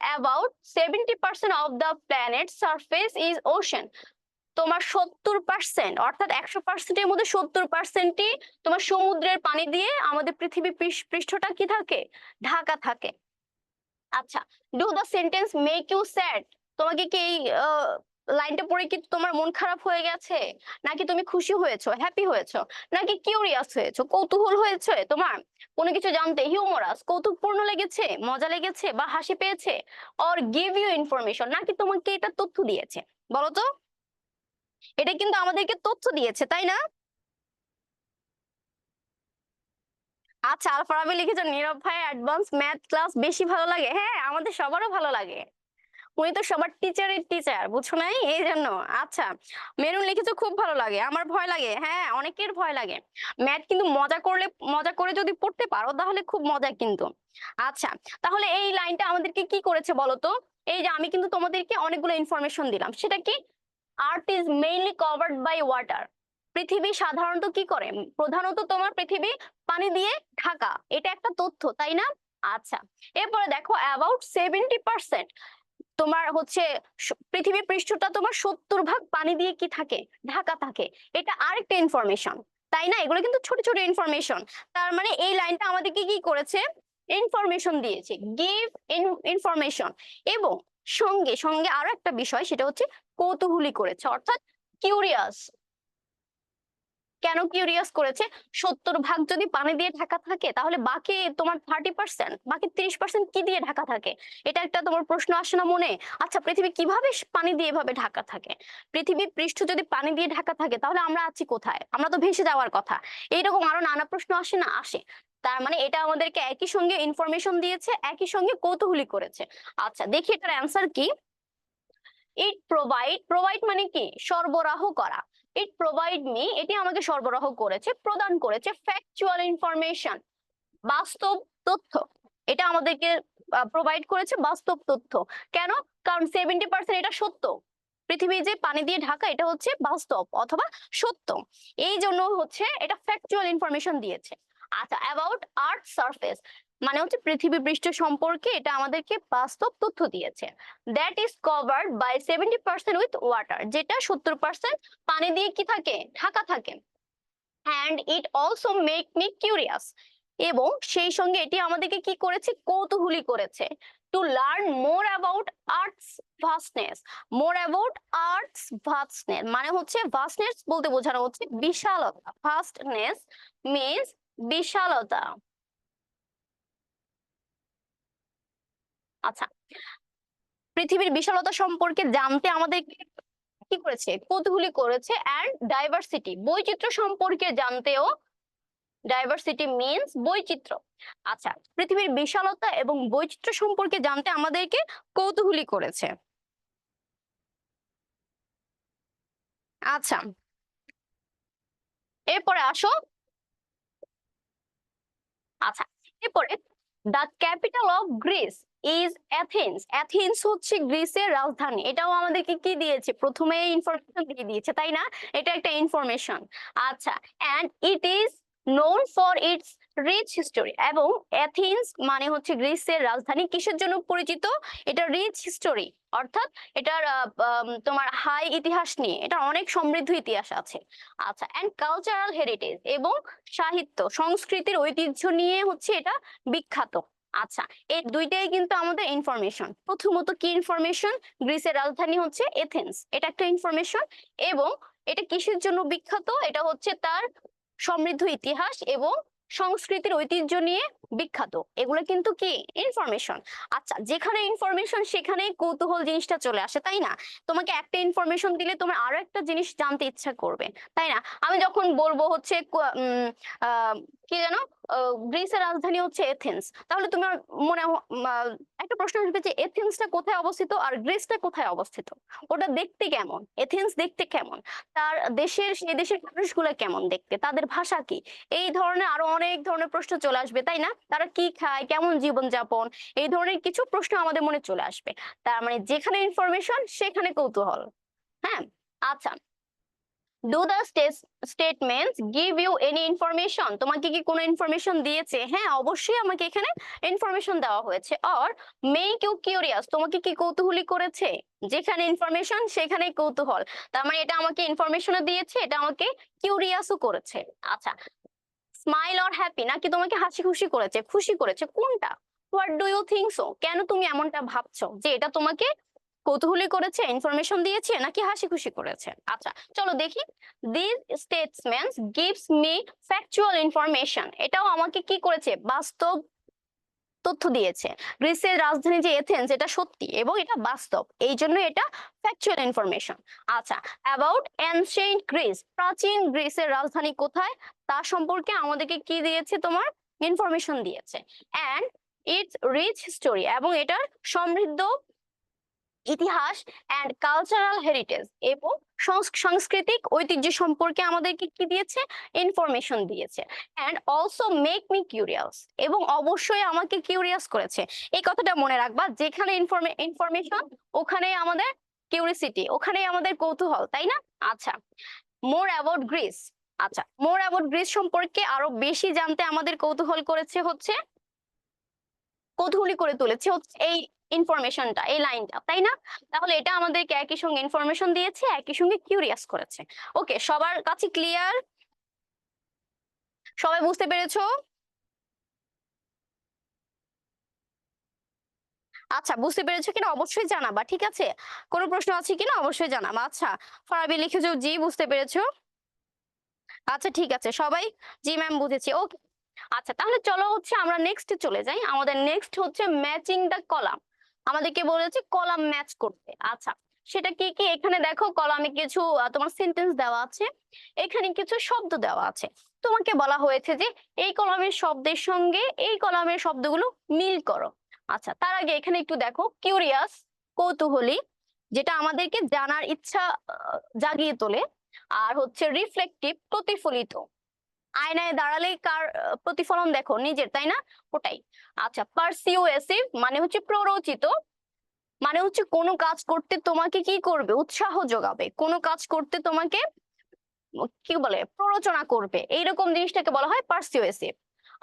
A: about 70% of the planet surface is ocean, তোমার 70%, অর্থাৎ 100%-এর মধ্যে 70%ই তোমার সমুদ্রের পানি দিয়ে আমাদের পৃথিবী পৃষ্ঠটা কি থাকে, ঢাকা থাকে। আচ্ছা, do the sentence make you sad, তোমাকে কি এই লাইনটা পড়ে কি তোমার মন খারাপ হয়ে গেছে, নাকি তুমি খুশি হয়েছো, হ্যাপি হয়েছো, নাকি কিউরিয়াস হয়েছো, কৌতূহল হয়েছে তোমার কোনো কিছু জানতে, হিউমারাস, কৌতুকপূর্ণ লেগেছে, মজা লেগেছে বা হাসি পেয়েছে, অর গিভ ইউ ইনফরমেশন, নাকি তোমাকে এটা তথ্য দিয়েছে? বলো তো, এটা কিন্তু আমাদেরকে তথ্য দিয়েছে, তাই না? আচ্ছা, আলফা রাবি লিখেছেন নীরব ভাই অ্যাডভান্স ম্যাথ ক্লাস বেশি ভালো লাগে। হ্যাঁ, আমাদের সবারও ভালো লাগে, উনি তো সবার টিচারের টিচার, বুঝছো নাই, এই জন্য। আচ্ছা, মেরুন লিখেছো খুব ভালো লাগে, আমার ভয় লাগে। হ্যাঁ, অনেকের ভয় লাগে। ম্যাথ কিন্তু মজা করে যদি পড়তে পারো তাহলে খুব মজা কিন্তু। আচ্ছা, তাহলে এই লাইনটা আমাদেরকে কি করেছে বলো তো? এই যে আমি কিন্তু তোমাদেরকে অনেকগুলো ইনফরমেশন দিলাম, সেটা কি? Earth is mainly covered by water, পৃথিবী সাধারণত কি করে, প্রধানত তোমার পৃথিবী পানি দিয়ে ঢাকা, এটা একটা তথ্য, তাই না? আচ্ছা, এরপরে দেখো অ্যাবাউট 70%, তোমার হচ্ছে পৃথিবীর পৃষ্ঠটা তোমার 70 ভাগ পানি দিয়ে কি থাকে, ঢাকা থাকে, এটা আরেকটা ইনফরমেশন, তাই না? এগুলো কিন্তু ছোট ছোট ইনফরমেশন। তার মানে এই লাইনটা আমাদেরকে কি করেছে, ইনফরমেশন দিয়েছে, গিভ ইনফরমেশন। এবং সঙ্গে সঙ্গে আরো একটা বিষয়, সেটা হচ্ছে কৌতূহলী করেছে, অর্থাৎ কিউরিয়াস। কেন কিউরিয়াস করেছে? 70 ভাগ যদি পানি দিয়ে ঢাকা থাকে, তাহলে বাকি তোমার 30%, বাকি 30% কি দিয়ে ঢাকা থাকে? এটা একটা তোমার প্রশ্ন আসে না মনে? আচ্ছা, পৃথিবী কিভাবে পানি দিয়ে এভাবে ঢাকা থাকে? পৃথিবীর পৃষ্ঠ যদি পানি দিয়ে ঢাকা থাকে, তাহলে আমরা আছি কোথায়? আমরা তো ভেসে যাওয়ার কথা। এইরকম আরো নানা প্রশ্ন আসে না? আসে। তার মানে এটা আমাদেরকে একই সঙ্গে ইনফরমেশন দিয়েছে, একই সঙ্গে কৌতূহলী করেছে। আচ্ছা, দেখি এটার অ্যান্সার কি। ইট প্রোভাইড, প্রোভাইড মানে কি, সরবরাহ করা। ইট প্রোভাইড মি, এটি আমাকে সরবরাহ করেছে, প্রদান করেছে, ফ্যাকচুয়াল ইনফরমেশন, বাস্তব তথ্য। এটা আমাদেরকে প্রোভাইড করেছে বাস্তব তথ্য। কেন? কারণ 70% এটা সত্য, পৃথিবী যে পানি দিয়ে ঢাকা এটা হচ্ছে বাস্তব অথবা সত্য, এই জন্য হচ্ছে এটা ফ্যাকচুয়াল ইনফরমেশন দিয়েছে। আচ্ছা, অ্যাবাউট আর্থ সারফেস মানে হচ্ছে পৃথিবী পৃষ্ঠ সম্পর্কে এটা আমাদেরকে বাস্তব তথ্য দিয়েছে। That is covered by 70% with water, যেটা 70% পানি দিয়ে কি থাকে, ঢাকা থাকে। And it also make me curious, এবং সেই সঙ্গে এটি আমাদেরকে কি করেছে, কৌতূহলী করেছে। To learn more about earth's vastness, more about earth's vastness মানে হচ্ছে ভাস্টনেস বলতে বোঝানো হচ্ছে বিশালতা, ভাস্টনেস মিন্স বিশালতা। আচ্ছা, পৃথিবীর বিশালতা সম্পর্কে জানতে আমাদের কি করেছে, কৌতূহলী করেছে। অ্যান্ড ডাইভার্সিটি, বৈচিত্র্য সম্পর্কে জানতেও, ডাইভার্সিটি মিন্স বৈচিত্র্য। আচ্ছা, পৃথিবীর বিশালতা এবং বৈচিত্র্য সম্পর্কে জানতে আমাদেরকে কৌতূহলী করেছে। আচ্ছা, এরপরে আসো। আচ্ছা, এরপরে the capital of Greece is Athens. Athens হচ্ছে গ্রিসের রাজধানী। এটাও আমাদেরকে কি দিয়েছে, প্রথমে ইনফরমেশন দিয়ে দিয়েছে, তাই না? এটা একটা ইনফরমেশন। আচ্ছা, and it is known for its rich history. এবং অ্যাথেন্স মানে হচ্ছে গ্রিসের রাজধানী কিসের জন্য পরিচিত? এটা রিচ হিস্টোরি, অর্থাৎ এটার তোমার হাই ইতিহাস নিয়ে, এটা অনেক সমৃদ্ধ ইতিহাস আছে। আচ্ছা, অ্যান্ড কালচারাল হেরিটেজ, এবং সাহিত্য সংস্কৃতির ঐতিহ্য নিয়ে হচ্ছে এটা বিখ্যাত। আচ্ছা, এই দুইটাই কিন্তু আমাদের ইনফরমেশন। প্রথমত কি ইনফরমেশন, গ্রিসের রাজধানী হচ্ছে এথেন্স, এটা একটা ইনফরমেশন। এবং এটা কিসের জন্য বিখ্যাত? এটা হচ্ছে তার সমৃদ্ধ ইতিহাস এবং সংস্কৃতির ঐতিহ্য নিয়ে বিখ্যাত। এগুলো কিন্তু কি ইনফরমেশন। আচ্ছা, যেখানে ইনফরমেশন সেখানেই কৌতূহল জিনিসটা চলে আসে, তাই না? তোমাকে একটা ইনফরমেশন দিলে তোমার আরো একটা জিনিস জানতে ইচ্ছা করবে, তাই না? আমি যখন বলবো হচ্ছে কি যেন গ্রিসের রাজধানী হচ্ছে এথেন্স, তাহলে তোমার মনে একটা প্রশ্ন আসবে যে এথেন্সটা কোথায় অবস্থিত আর গ্রিসটা কোথায় অবস্থিত, ওটা দেখতে কেমন, এথেন্স দেখতে কেমন, তার দেশের, সেই দেশের মানুষগুলো কেমন দেখতে, তাদের ভাষা কি, এই ধরনের আরো অনেক ধরনের প্রশ্ন চলে আসবে, তাই না? তারা কি খায়, কেমন জীবন যাপন, এই ধরনের কিছু প্রশ্ন আমাদের মনে চলে আসবে। তার মানে যেখানে ইনফরমেশন সেখানে কৌতূহল। হ্যাঁ। আচ্ছা, do the statements give you any information? তোমাকে কি কোনো ইনফরমেশন দিয়েছে? হ্যাঁ, অবশ্যই আমাকে এখানে ইনফরমেশন দেওয়া হয়েছে। অর মেক ইউ কিউরিয়াস, তোমাকে কি কৌতূহলী করেছে? যেখানে ইনফরমেশন সেখানে কৌতূহল, তার মানে এটা আমাকে ইনফরমেশনও দিয়েছে, এটা আমাকে কিউরিয়াসও করেছে। আচ্ছা, স্মাইল অর হ্যাপি, নাকি তোমাকে হাসি খুশি করেছে, খুশি করেছে, কোনটা? What do you think so, কেন তুমি এমনটা ভাবছো যে এটা তোমাকে কৌতূহলী করেছে, ইনফরমেশন দিয়েছে, নাকি হাসি খুশি করেছে? আচ্ছা, চলো দেখি। This statements gives me factual information, এটাও আমাকে কি করেছে, বাস্তব তথ্য দিয়েছে। গ্রিসের রাজধানী যে এথেন্স, এটা সত্যি এবং এটা বাস্তব, এই জন্য এটা ফ্যাকচুয়াল ইনফরমেশন। আচ্ছা, অ্যাবাউট এনশিয়েন্ট গ্রিস, প্রাচীন গ্রিসের রাজধানী কোথায় তা সম্পর্কে আমাদেরকে কি দিয়েছে, তোমার ইনফরমেশন দিয়েছে। অ্যান্ড ইটস রিচ হিস্টোরি, এবং এটার সমৃদ্ধ ইতিহাস অ্যান্ড কালচারাল হেরিটেজ, এবং সাংস্কৃতিক ঐতিহ্য সম্পর্কে আমাদেরকে কি দিয়েছে, ইনফরমেশন দিয়েছে। And also make me curious, এবং অবশ্যই আমাকে কিউরিয়াস করেছে। এই কথাটা মনে রাখবা, যেখানে ইনফরমেশন ওখানেই আমাদের কিউরিসিটি, ওখানেই আমাদের কৌতূহল, তাই না? আচ্ছা, মোর অ্যাবাউট গ্রিস। আচ্ছা, মোর অ্যাবাউট গ্রিস সম্পর্কে আরো বেশি জানতে আমাদের কৌতূহল করেছে হচ্ছে, কৌতূহলী করে তুলেছে হচ্ছে এই ইনফরমেশনটা, এই লাইনটা, তাই না? তাহলে এটা আমাদেরকে একই সঙ্গে ইনফরমেশন দিয়েছে, একই সঙ্গে কিউরিয়াস করেছে। ওকে, সবার কাছে ক্লিয়ার? সবাই বুঝতে পেরেছো? আচ্ছা, বুঝতে পেরেছো কিনা অবশ্যই জানাবা, ঠিক আছে? কোনো প্রশ্ন আছে কিনা অবশ্যই জানাবা। আচ্ছা, ফারাবি লিখেছো জি, বুঝতে পেরেছো। আচ্ছা, ঠিক আছে সবাই, জি ম্যাম বুঝেছি, ওকে। আচ্ছা, তাহলে চলো হচ্ছে আমরা নেক্সট চলে যাই। আমাদের নেক্সট হচ্ছে ম্যাচিং দ্য কলাম। আমাদেরকে বলেছে কলাম ম্যাচ করতে। আচ্ছা, সেটা কি কি, এখানে দেখো কলামে কিছু তোমার সেন্টেন্স দেওয়া আছে, এখানে কিছু শব্দ দেওয়া আছে। তোমাকে বলা হয়েছে যে এই কলামের শব্দের সঙ্গে এই কলামের শব্দগুলো মিল করো। আচ্ছা, তার আগে এখানে একটু দেখো, কিউরিয়াস কৌতূহলী, যেটা আমাদেরকে জানার ইচ্ছা জাগিয়ে তোলে। আর হচ্ছে রিফ্লেকটিভ প্রতিফলিত, আয়নায় দাঁড়ালেই কার প্রতিফলন দেখো, নিজের, তাই না? ওটাই। আচ্ছা, পারসিউয়েসিভ মানে হচ্ছে প্ররোচিত, মানে হচ্ছে কোনো কাজ করতে তোমাকে কি করবে, উৎসাহ যোগাবে, কোনো কাজ করতে তোমাকে কি বলে, প্ররোচনা করবে, এইরকম জিনিসটাকে বলা হয় পারসিউয়েসিভ।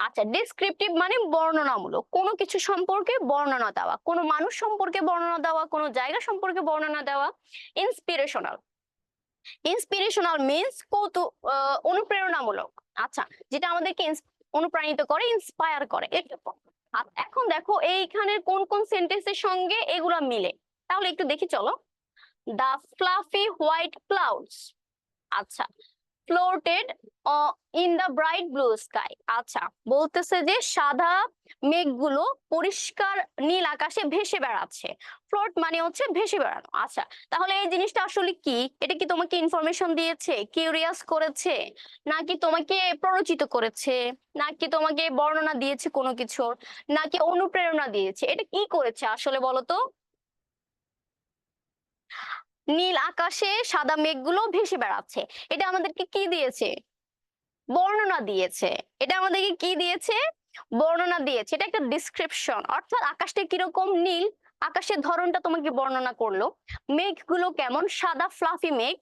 A: আচ্ছা, ডিসক্রিপটিভ মানে বর্ণনামূলক, কোনো কিছু সম্পর্কে বর্ণনা দেওয়া, কোনো মানুষ সম্পর্কে বর্ণনা দেওয়া, কোনো জায়গা সম্পর্কে বর্ণনা দেওয়া। ইন্সপিরেশনাল, ইন্সপিরেশনাল মিন্স অনুপ্রেরণামূলক। আচ্ছা, যেটা আমাদেরকে অনুপ্রাণিত করে, ইন্সপায়ার করে, এরকম। এখন দেখো এইখানে কোন কোন সেন্টেন্সের সঙ্গে এগুলা মিলে, তাহলে একটু দেখি চলো। The fluffy white clouds. আচ্ছা, floated in the bright blue sky। আচ্ছা, বলতেছে যে সাদা মেঘগুলো পরিষ্কার নীল আকাশে ভেসে বেড়াচ্ছে। ফ্লোট মানে হচ্ছে ভেসে বেড়ানো। আচ্ছা, তাহলে এই জিনিসটা আসলে কি? এটা কি তোমাকে ইনফরমেশন দিয়েছে, কিউরিয়াস করেছে, নাকি তোমাকে প্ররোচিত করেছে, নাকি তোমাকে বর্ণনা দিয়েছে কোনো কিছুর, নাকি অনুপ্রেরণা দিয়েছে? এটা কি করেছে আসলে বলো তো? নীল আকাশে সাদা মেঘগুলো ভেসে বেড়াচ্ছে, এটা আমাদেরকে কি দিয়েছে? বর্ণনা দিয়েছে। এটা আমাদেরকে কি দিয়েছে? বর্ণনা দিয়েছে। এটা একটা ডিসক্রিপশন, অর্থাৎ আকাশটা কিরকম নীল, আকাশের ধরনটা তোমাকে বর্ণনা করলো। মেঘগুলো কেমন, সাদা ফ্লাফি মেঘ,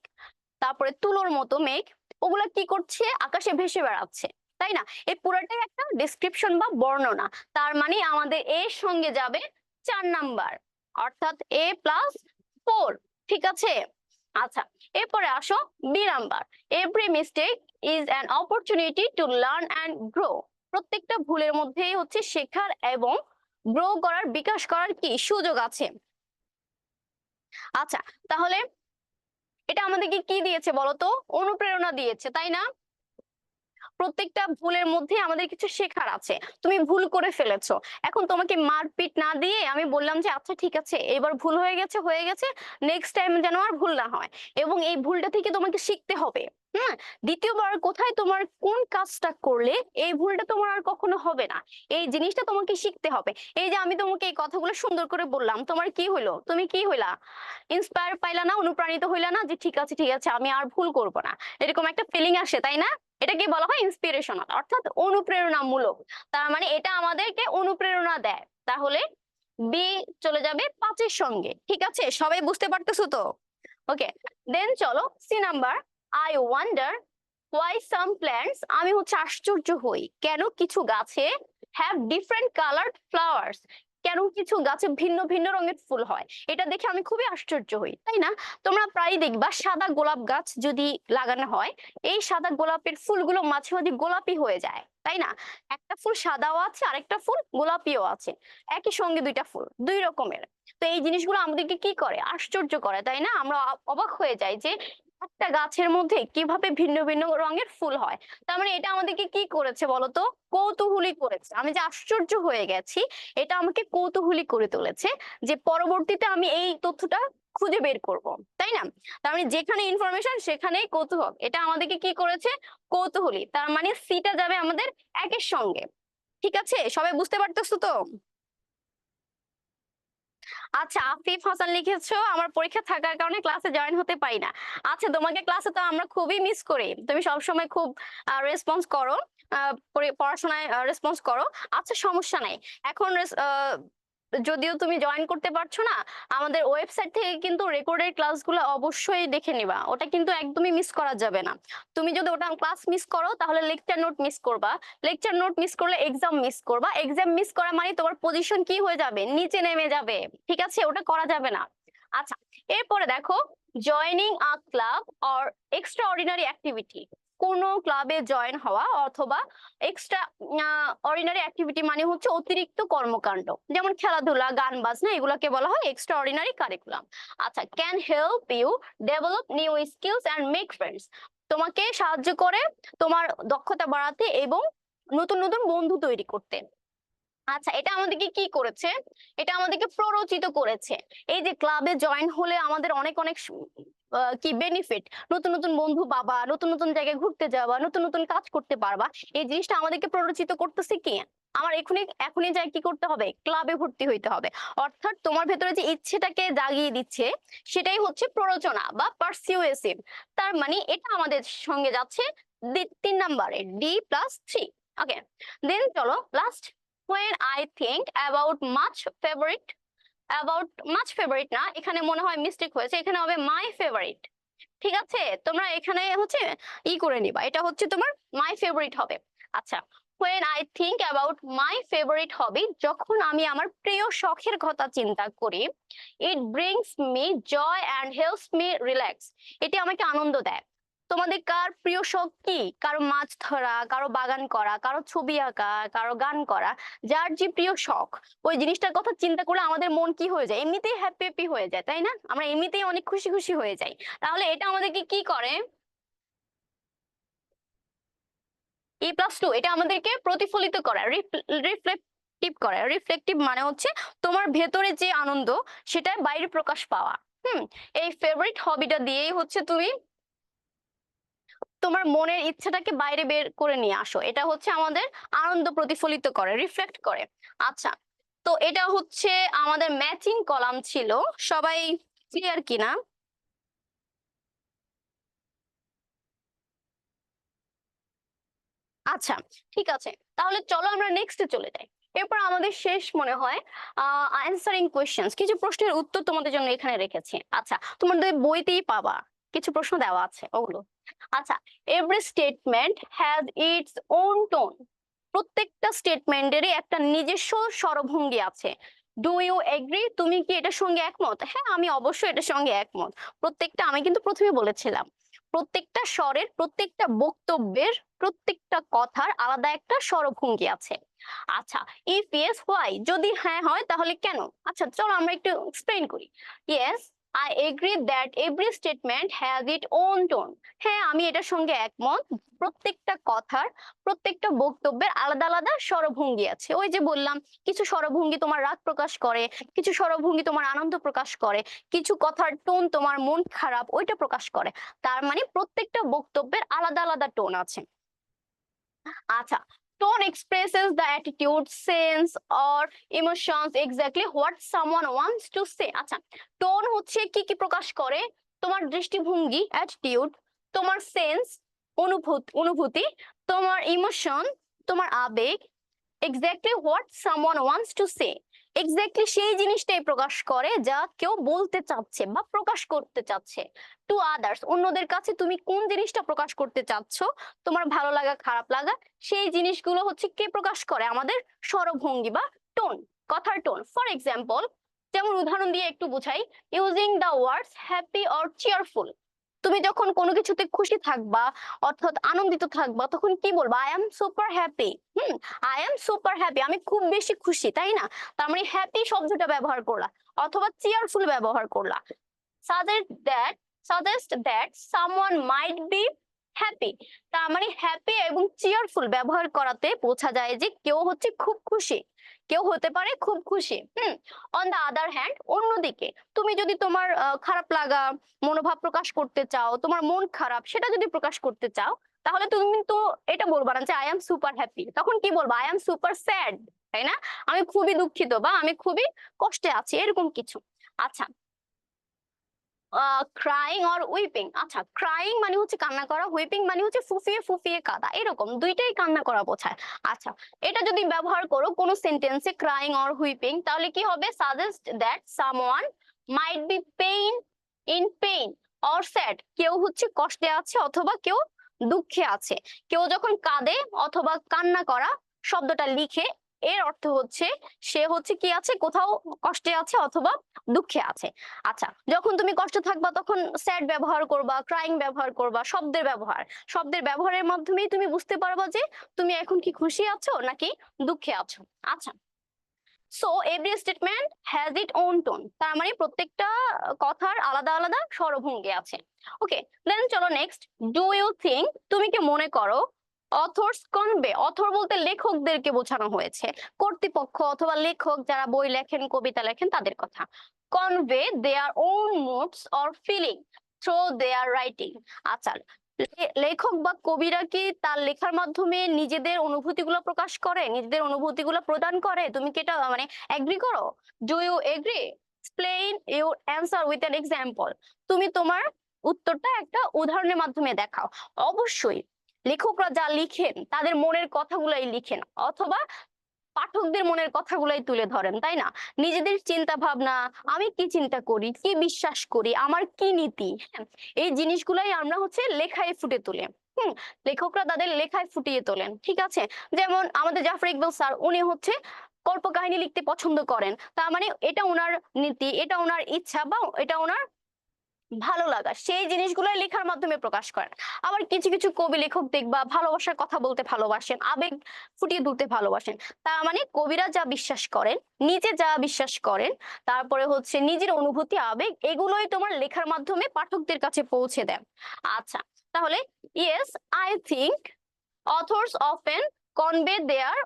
A: তারপরে তুলোর মতো মেঘ, ওগুলা কি করছে? আকাশে ভেসে বেড়াচ্ছে, তাই না? এই পুরোটাই একটা ডিসক্রিপশন বা বর্ণনা। তার মানে আমাদের এর সঙ্গে যাবে 4 নাম্বার, অর্থাৎ A+4। ঠিক আছে? আচ্ছা, এরপরে আসো B number. Every mistake is an opportunity to learn and grow. প্রত্যেকটা ভুলের মধ্যেই হচ্ছে শেখার এবং গ্রো করার, বিকাশ করার কি সুযোগ আছে। আচ্ছা, তাহলে এটা আমাদেরকে কি দিয়েছে বলতো? অনুপ্রেরণা দিয়েছে, তাই না? প্রত্যেকটা ভুলের মধ্যে আমাদের কিছু শেখার আছে। তুমি ভুল করে ফেলেছো, এখন তোমাকে মারপিট না দিয়ে আমি বললাম যে আচ্ছা ঠিক আছে, এবার ভুল হয়ে গেছে, নেক্সট টাইম যেন আর ভুল না হয়, এবং এই ভুলটা থেকে তোমাকে শিখতে হবে। দ্বিতীয়বার কোথায় তোমার কোন কাজটা করলে এই ভুলটা তোমার আর কখনো হবে না, এই জিনিসটা তোমাকে শিখতে হবে। এই যে আমি তোমাকে এই কথাগুলো সুন্দর করে বললাম, তোমার কি হলো? তুমি কি হইলা? ইন্সপায়ার পাইলা না? অনুপ্রাণিত হইলা না যে ঠিক আছে ঠিক আছে, আমি আর ভুল করব না, এরকম একটা ফিলিং আসে, তাই না? এটাকে বলা হয় ইন্সপিরেশনাল, অর্থাৎ অনুপ্রেরণামূলক। তার মানে এটা আমাদেরকে অনুপ্রেরণা দেয়। তাহলে বি চলে যাবে 5 এর সঙ্গে। ঠিক আছে, সবাই বুঝতে পারতেছো তো? ওকে, দেন চলো C number. I wonder why some plants. আমি হচ্ছে আশ্চর্য হই কেন কিছু গাছে হ্যাভ ডিফারেন্ট কালার্ড ফ্লাওয়ার্স। কেন কিছু গাছে ভিন্ন ভিন্ন রঙের ফুল হয়, এটা দেখে আমি খুবই আশ্চর্য হই, তাই না? তোমরা প্রায় দেখবা সাদা গোলাপ গাছ যদি লাগানো হয়, এই সাদা গোলাপের ফুলগুলো মাঝে মাঝে গোলাপি হয়ে যায়, তাই না? একটা ফুল সাদাও আছে, আরেকটা ফুল গোলাপিও আছে, একই সঙ্গে দুইটা ফুল দুই রকমের। তো এই জিনিসগুলো আমাদেরকে কি করে? আশ্চর্য করে, তাই না? আমরা অবাক হয়ে যাই যে একটা গাছের মধ্যে কিভাবে ভিন্ন ভিন্ন রঙের ফুল হয়। তার মানে এটা আমাদেরকে কি করেছে বলতো? কৌতূহলী করেছে। আমি যে আশ্চর্য হয়ে গেছি, এটা আমাকে কৌতূহলী করে তুলেছে, যে পরবর্তীতে আমি এই তথ্যটা খুঁজে বের করব, তাই না? তার মানে যেখানে ইনফরমেশন সেখানেই কৌতূহল, এটা আমাদেরকে কি করেছে? কৌতূহলী। তার মানে সিটা যাবে আমাদের একের সঙ্গে। ঠিক আছে, সবাই বুঝতে পারতেছো তো? আচ্ছা, আফিফ হাসান লিখেছো আমার পরীক্ষা থাকার কারণে ক্লাসে জয়েন হতে পারি না। আচ্ছা, তোমাকে ক্লাসে তো আমরা খুবই মিস করি, তুমি সবসময় খুব রেসপন্স করো, পড়াশোনায় রেসপন্স করো। আচ্ছা, সমস্যা নাই। এখন যদিও তুমি জয়েন করতে পারছো না, আমাদের ওয়েবসাইট থেকে কিন্তু রেকর্ডেড ক্লাসগুলো অবশ্যই দেখে নিবা, ওটা কিন্তু একদমই মিস করা যাবে না। তুমি যদি ওটা ক্লাস মিস করো তাহলে লেকচার নোট মিস করবা, লেকচার নোট মিস করলে এক্সাম মিস করবা, এক্সাম মিস করা মানে তোমার পজিশন কি হয়ে যাবে? নিচে নেমে যাবে। ঠিক আছে, ওটা করা যাবে না। আচ্ছা, এরপরে দেখো, joining a club or extra ordinary activity. কোন ক্লাবে জয়েন হওয়া অথবা এক্সট্রা অর্ডিনারি অ্যাক্টিভিটি মানে হচ্ছে অতিরিক্ত কর্মকাণ্ড, যেমন খেলাধুলা, গান বাজনা, এগুলোকে বলা হয় এক্সট্রা অর্ডিনারি কারিকুলাম। আচ্ছা, can help you develop new skills and make friends. তোমাকে সাহায্য করে তোমার দক্ষতা বাড়াতে এবং নতুন নতুন বন্ধু তৈরি করতে। আচ্ছা, এটা আমাদেরকে কি করেছে? এটা আমাদেরকে প্ররোচিত করেছে। এই যে ক্লাবে জয়েন হলে আমাদের অনেক অনেক কি বেনিফিট, নতুন নতুন বন্ধু পাবা, নতুন নতুন জায়গায় ঘুরতে যাবা, নতুন নতুন কাজ করতে পারবা। এই জিনিসটা আমাদেরকে প্ররোচিত করতেছে কি? আমার এখনই এখনই যাই কি করতে হবে? ক্লাবে ভর্তি হইতে হবে। অর্থাৎ তোমার ভেতরে যে ইচ্ছেটাকে জাগিয়ে দিচ্ছে, সেটাই হচ্ছে প্ররোচনা বা পারসিউয়েসিভ। তার মানে এটা আমাদের সঙ্গে যাচ্ছে 3 নাম্বারে, D+3। ওকে, দেন চলো last. when I think about much favorite না, এখানে মনে হয় মিস্টেক হয়েছে, এখানে হবে মাই ফেভারিট। ঠিক আছে, তোমরা এখানে হচ্ছে করে নিবা, এটা হচ্ছে তোমার মাই ফেভারিট হবে। আচ্ছা, when I think about my favorite hobby, যখন আমি আমার প্রিয় শখের কথা চিন্তা করি, it brings me joy and helps me relax। এটি আমাকে আনন্দ দেয়। তোমাদের কার প্রিয় শখ কি? কারো মাছ ধরা, কারো বাগান করা, কারো ছবি আঁকা, কারো গান করা। যার যে প্রিয় শখ, ওই জিনিসটার কথা চিন্তা করলে আমাদের মন কি হয়ে যায়? এমনিতেই হ্যাপি হ্যাপি হয়ে যায়, তাই না? আমরা এমনিতেই অনেক খুশি খুশি হয়ে যাই। তাহলে এটা আমাদেরকে কি করে? E+2 এটা আমাদেরকে প্রতিফলিত করে, রিফ্লেক্টিভ করে। রিফ্লেক্টিভ মানে হচ্ছে তোমার ভেতরে যে আনন্দ সেটা বাইরে প্রকাশ পাওয়া। এই ফেভারিট হবিটা দিয়েই হচ্ছে তুমি তোমার মনের ইচ্ছাটাকে বাইরে বের করে নিয়ে আসো। এটা হচ্ছে আমাদের আনন্দ প্রতিফলিত করে, রিফ্লেক্ট করে। আচ্ছা, তো এটা হচ্ছে আমাদের ম্যাচিং কলাম ছিল। সবাই ক্লিয়ার কিনা? আচ্ছা, ঠিক আছে, তাহলে চলো আমরা নেক্সটে চলে যাই। এরপর আমাদের শেষ মনে হয় আনসারিং কোয়েশ্চেন্স, কিছু প্রশ্নের উত্তর তোমাদের জন্য এখানে রেখেছি। আচ্ছা, তোমাদের বইতেই পাবা, কিছু প্রশ্ন দেওয়া আছে ওগুলো। আচ্ছা, every statement has its own tone. প্রত্যেকটা স্টেটমেন্টেরই একটা নিজস্ব স্বরভঙ্গি আছে। Do you agree? তুমি কি এটার সঙ্গে একমত? হ্যাঁ, আমি অবশ্যই এটার সঙ্গে একমত। প্রত্যেকটা, আমি কিন্তু প্রথমে বলেছিলাম, প্রত্যেকটা স্বরের, প্রত্যেকটা বক্তব্যের, প্রত্যেকটা কথার আলাদা একটা স্বরভঙ্গি আছে। আচ্ছা, ইফ ইয়েস হোয়াই? যদি হ্যাঁ হয় তাহলে কেন? আচ্ছা, চলো আমরা একটু এক্সপ্লেইন করি। Yes, I agree that every statement has it own tone. হ্যাঁ, আমি এটার সঙ্গে একমত। প্রত্যেকটা কথার, প্রত্যেকটা বক্তব্যের আলাদা আলাদা স্বরভঙ্গি আছে। ওই যে বললাম, কিছু স্বরভঙ্গি তোমার রাগ প্রকাশ করে, কিছু স্বরভঙ্গি তোমার আনন্দ প্রকাশ করে, কিছু কথার টোন তোমার মন খারাপ ওইটা প্রকাশ করে। তার মানে প্রত্যেকটা বক্তব্যের আলাদা আলাদা টোন আছে। আচ্ছা, tone expresses the attitude, sense or emotions exactly what someone wants to say. আচ্ছা, টোন হচ্ছে কি কি প্রকাশ করে? তোমার দৃষ্টিভঙ্গি অ্যাটিটিউড, তোমার সেন্স অনুভূতি, তোমার ইমোশন, তোমার আবেগ, exactly what someone wants to say. Exactly সেই জিনিসটাই প্রকাশ করে যা কেউ বলতে চাচ্ছে বা প্রকাশ করতে চাচ্ছে। টু আদার্স, অন্যদের কাছে তুমি কোন জিনিসটা প্রকাশ করতে চাচ্ছ, তোমার ভালো লাগা খারাপ লাগা, সেই জিনিসগুলো হচ্ছে কে প্রকাশ করে? আমাদের স্বরভঙ্গি বা টোন, কথার টোন। ফর এক্সাম্পল, যেমন উদাহরণ দিয়ে একটু বুঝাই, using the words happy or cheerful. তুমি যখন কোনো কিছুতে খুশি থাকবা, অর্থাৎ আনন্দিত থাকবা, তখন কি বলবা? I am super happy. I am super happy, আমি খুব বেশি খুশি, তাই না? তার মানে হ্যাপি শব্দটা ব্যবহার করলা, অথবা চেয়ারফুল ব্যবহার করলা। Suggest that someone might be happy. তার মানে হ্যাপি এবং চেয়ারফুল ব্যবহার করাতে বোঝা যায় যে কেউ হচ্ছে খুব খুশি, কেউ হতে পারে খুব খুশি। অন দা আদার হ্যান্ড, অন্যদিকে তুমি যদি তোমার খারাপ লাগা মনোভাব প্রকাশ করতে চাও, তোমার মন খারাপ সেটা যদি প্রকাশ করতে চাও, তাহলে তুমি কিন্তু এটা বলবা না যে আই এম সুপার হ্যাপি, তখন কি বলবা? আই এম সুপার স্যাড, তাই না? আমি খুবই দুঃখিত বা আমি খুবই কষ্টে আছি, এরকম কিছু। আচ্ছা, ক্রাইং অর উইপিং। আচ্ছা, ক্রাইং মানে হচ্ছে কান্না করা, হুইপিং মানে হচ্ছে ফুফিয়ে ফুফিয়ে কাঁদা, এরকম দুইটাই কান্না করা বোঝায়। আচ্ছা, এটা যদি ব্যবহার করো কোন সেন্টেন্সে, ক্রাইং অর হুইপিং, তাহলে কি হবে? Suggest that someone might be pain or sad. কেউ হচ্ছে কষ্টে আছে অথবা কেউ দুঃখে আছে। কেউ যখন কাঁদে অথবা কান্না করা শব্দটা লিখে, এর অর্থ হচ্ছে সে হচ্ছে কি আছে, কোথাও কষ্টে আছে অথবা দুঃখে আছে। আচ্ছা, যখন তুমি কষ্ট থাকবা তখন স্যাড ব্যবহার করবা, ক্রাইং ব্যবহার করবা। শব্দের ব্যবহারের মাধ্যমেই তুমি বুঝতে পারবা যে তুমি এখন কি খুশি আছো নাকি দুঃখে আছো। আচ্ছা, so every statement has it own tone. তার মানে প্রত্যেকটা কথার আলাদা আলাদা স্বরভঙ্গি আছে। ওকে, দেন চলো নেক্সট। Do you think? তুমি কি মনে করো? অথর্স কনভে, অথর বলতে লেখকদেরকে বোঝানো হয়েছে, কর্তৃপক্ষ অথবা লেখক যারা বই লেখেন, কবিতা লেখেন, তাদের কথা। Convey their own moods or feeling through their writing. আচ্ছা, লেখক বা কবিরা কি তার লেখার মাধ্যমে নিজেদের অনুভূতিগুলো প্রকাশ করে, নিজেদের অনুভূতিগুলো প্রদান করে? তুমি কি এটা মানে এগ্রি করো? Do you agree? Explain your answer with an example. তুমি তোমার উত্তরটা একটা উদাহরণের মাধ্যমে দেখাও। অবশ্যই লেখকরা যা লিখেন তাদের মনের কথাগুলাই লিখেন, অথবা পাঠকদের মনের কথাগুলাই তুলে ধরেন, তাই না? নিজেদের চিন্তা ভাবনা, আমি কি চিন্তা করি, কি বিশ্বাস করি, আমার কি নীতি, হ্যাঁ, এই জিনিসগুলাই আমরা হচ্ছে লেখায় ফুটে তুলে। লেখকরা তাদের লেখায় ফুটিয়ে তোলেন, ঠিক আছে? যেমন আমাদের জাফর ইকবাল স্যার, উনি হচ্ছে কল্পকাহিনী লিখতে পছন্দ করেন। তার মানে এটা ওনার নীতি, এটা ওনার ইচ্ছা বা এটা ওনার ভালো লাগা সেই জিনিসগুলো লেখার মাধ্যমে প্রকাশ করেন। আবার কিছু কিছু কবি লেখক দেখবা ভালোবাসার কথা বলতে ভালোবাসেন, আবেগ ফুটিয়ে তুলতে ভালোবাসেন। তার মানে কবিরা যা বিশ্বাস করেন, নিজে যা বিশ্বাস করেন, তারপরে হচ্ছে নিজের অনুভূতি আবেগ এগুলোই তোমার লেখার মাধ্যমে পাঠকদের কাছে পৌঁছে দেন। আচ্ছা, তাহলে yes I think authors often convey their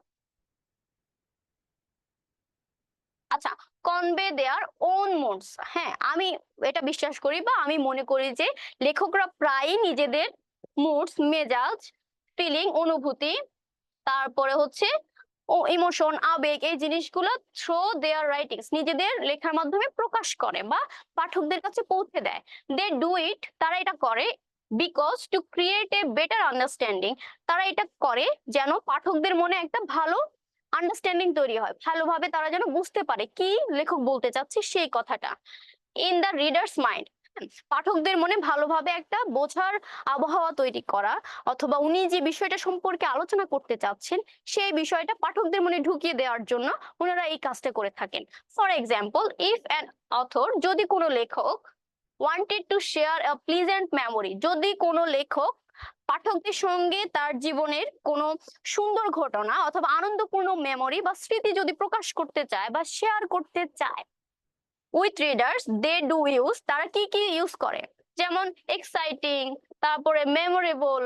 A: আচ্ছা কনভে দেয়ার ওন মুডস। হ্যাঁ, আমি এটা বিশ্বাস করি বা আমি মনে করি যে লেখকরা প্রায়ই নিজেদের মুডস, মেজাজ, ফিলিং, অনুভূতি, তারপরে হচ্ছে ও ইমোশন, আবেগ এই জিনিসগুলো থ্রু দেয়ার রাইটিংস নিজেদের লেখার মাধ্যমে প্রকাশ করে বা পাঠকদের কাছে পৌঁছে দেয়। দে ডু ইট, তারা এটা করে because to create a better understanding, তারা এটা করে যেন পাঠকদের মনে একটা ভালো আন্ডারস্ট্যান্ডিং তৈরি হয়, ভালোভাবে তারা যেন বুঝতে পারে কি লেখক বলতে চাচ্ছে সেই কথাটা। ইন দ্য রিডার্স মাইন্ড, পাঠকদের মনে ভালোভাবে একটা বোঝার আবহাওয়া তৈরি করা, অথবা উনি যে বিষয়টা সম্পর্কে আলোচনা করতে চাচ্ছেন সেই বিষয়টা পাঠকদের মনে ঢুকিয়ে দেওয়ার জন্য ওনারা এই কাজটা করে থাকেন। For example, if an author, যদি কোনো লেখক wanted to share a pleasant memory, যদি কোনো লেখক পাঠকদের সঙ্গে তার জীবনের কোনো সুন্দর ঘটনা অথবা আনন্দপূর্ণ মেমোরি বা স্মৃতি যদি প্রকাশ করতে চায় বা শেয়ার করতে চায় with readers, they do use, তারা কি কি ইউজ করে, যেমন এক্সাইটিং, তারপরে মেমোরেবল,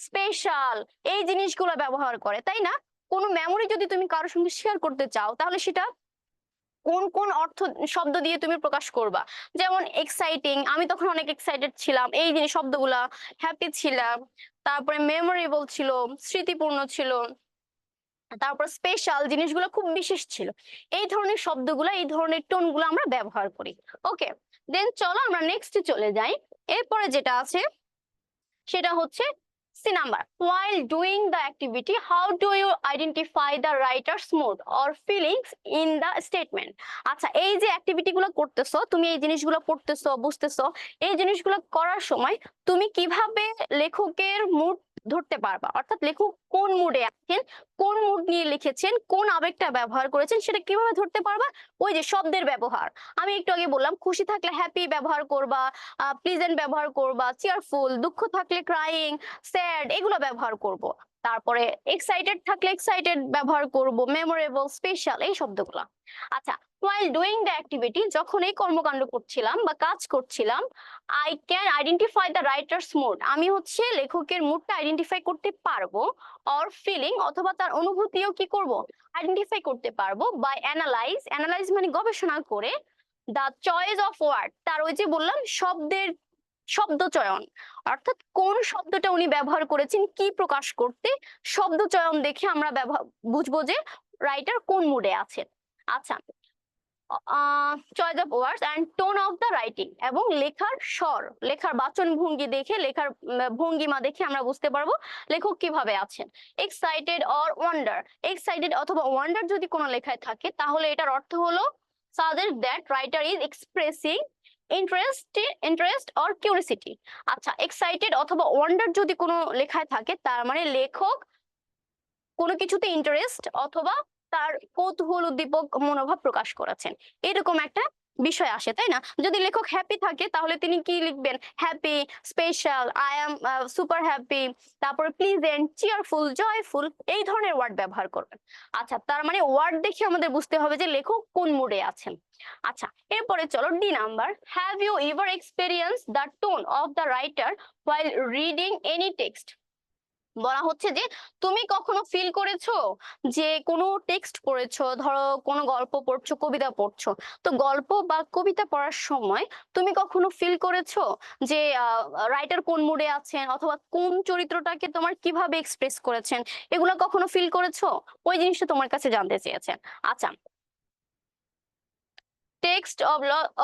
A: স্পেশাল, এই জিনিসগুলো ব্যবহার করে, তাই না? কোনো মেমোরি যদি তুমি কারোর সঙ্গে শেয়ার করতে চাও তাহলে সেটা কোন কোন অর্থ শব্দ দিয়ে তুমি প্রকাশ করবা? যেমন এক্সাইটিং, আমি তখন অনেক এক্সাইটেড ছিলাম, এই জিনিস শব্দগুলা, হ্যাপি ছিলাম, তারপরে মেমোরেবল ছিল, স্মৃতিপূর্ণ ছিল, তারপর স্পেশাল, জিনিসগুলো খুব বিশেষ ছিল। এই ধরনের শব্দগুলো, এই ধরনের টোনগুলো আমরা ব্যবহার করি। ওকে, দেন চলো আমরা নেক্সটে চলে যাই। এরপরে যেটা আছে সেটা হচ্ছে C number, while doing the activity how do you identify the writer's mood or feelings in the statement? আচ্ছা, এই যে অ্যাক্টিভিটি গুলো করতেছো, তুমি এই জিনিসগুলো পড়তেছো, বুঝতেছো, এই জিনিসগুলো করার সময় তুমি কিভাবে লেখকের মুড ধরতে পারবা, অর্থাৎ লেখক কোন মুডে আছেন, কোন মুড নিয়ে লিখেছেন, কোন আবেগটা ব্যবহার করেছেন সেটা কিভাবে ধরতে পারবা? ওই যে শব্দের ব্যবহার, আমি একটু আগে বললাম খুশি থাকলে হ্যাপি ব্যবহার করবা, প্লিজেন্ট ব্যবহার করবা, চিয়ারফুল, দুঃখ থাকলে ক্রাইং, স্যাড, এগুলো ব্যবহার করব। তারপরে এক্সাইটেড থাকলে এক্সাইটেড ব্যবহার করব, মেমোরেবল, স্পেশাল, এই শব্দগুলো। আচ্ছা, while doing the activity, যখন এই কর্মকাণ্ড করছিলাম বা কাজ করছিলাম, I can identify the writer's mood, আমি হচ্ছে লেখকের মুডটা আইডেন্টিফাই করতে পারবো, or feeling, অথবা তার অনুভূতিও কি করব, আইডেন্টিফাই করতে পারবো, by analyze, analyze মানে গবেষণা করে, the choice of word, তার ওই যে বললাম শব্দের শব্দ চয়ন, অর্থাৎ কোন শব্দটা উনি ব্যবহার করেছেন কি প্রকাশ করতে, শব্দ চয়ন দেখে আমরা বুঝবো যে রাইটার কোন মুডে আছেন। আচ্ছা, choice of words and tone of the writing, এবং লেখার স্বর, লেখার বাচন ভঙ্গি দেখে, লেখার ভঙ্গিমা দেখে আমরা বুঝতে পারবো লেখক কিভাবে আছেন। এক্সাইটেড অর ওয়ান্ডার, এক্সাইটেড অথবা ওয়ান্ডার যদি কোনো লেখায় থাকে তাহলে এটার অর্থ হলো suggest that writer is expressing interest or curiosity. আচ্ছা, এক্সাইটেড অথবা ওয়ান্ডার যদি কোনো লেখায় থাকে তার মানে লেখক কোনো কিছুতে ইন্টারেস্ট অথবা তার কৌতূহল উদ্দীপক মনোভাব প্রকাশ করেছেন, এরকম একটা বিষয় আসে, তাই না? যদি লেখক হ্যাপি থাকে তাহলে তিনি কি লিখবেন, happy, special, I am super happy, তারপরে প্লিজেন্ট, চিয়ারফুল, জয়ফুল, এই ধরনের ওয়ার্ড ব্যবহার করবেন। আচ্ছা, তার মানে ওয়ার্ড দেখে আমাদের বুঝতে হবে যে লেখক কোন মুডে আছেন। আচ্ছা, এরপরে চলো D number, have you ever experience the tone of the writer while reading any text? বলা হচ্ছে যে তুমি কখনো ফিল করেছো যে কোনো টেক্সট পড়েছো, ধরো কোনো গল্প পড়ছো, কবিতা পড়ছো, তো গল্প বা কবিতা পড়ার সময় তুমি কখনো ফিল করেছো যে রাইটার কোন মুডে আছেন অথবা কোন চরিত্রটাকে তোমার কিভাবে এক্সপ্রেস করেছেন, এগুলো কখনো ফিল করেছো? ওই জিনিসটা তোমার কাছে জানতে চেয়েছেন। আচ্ছা, টেক্সট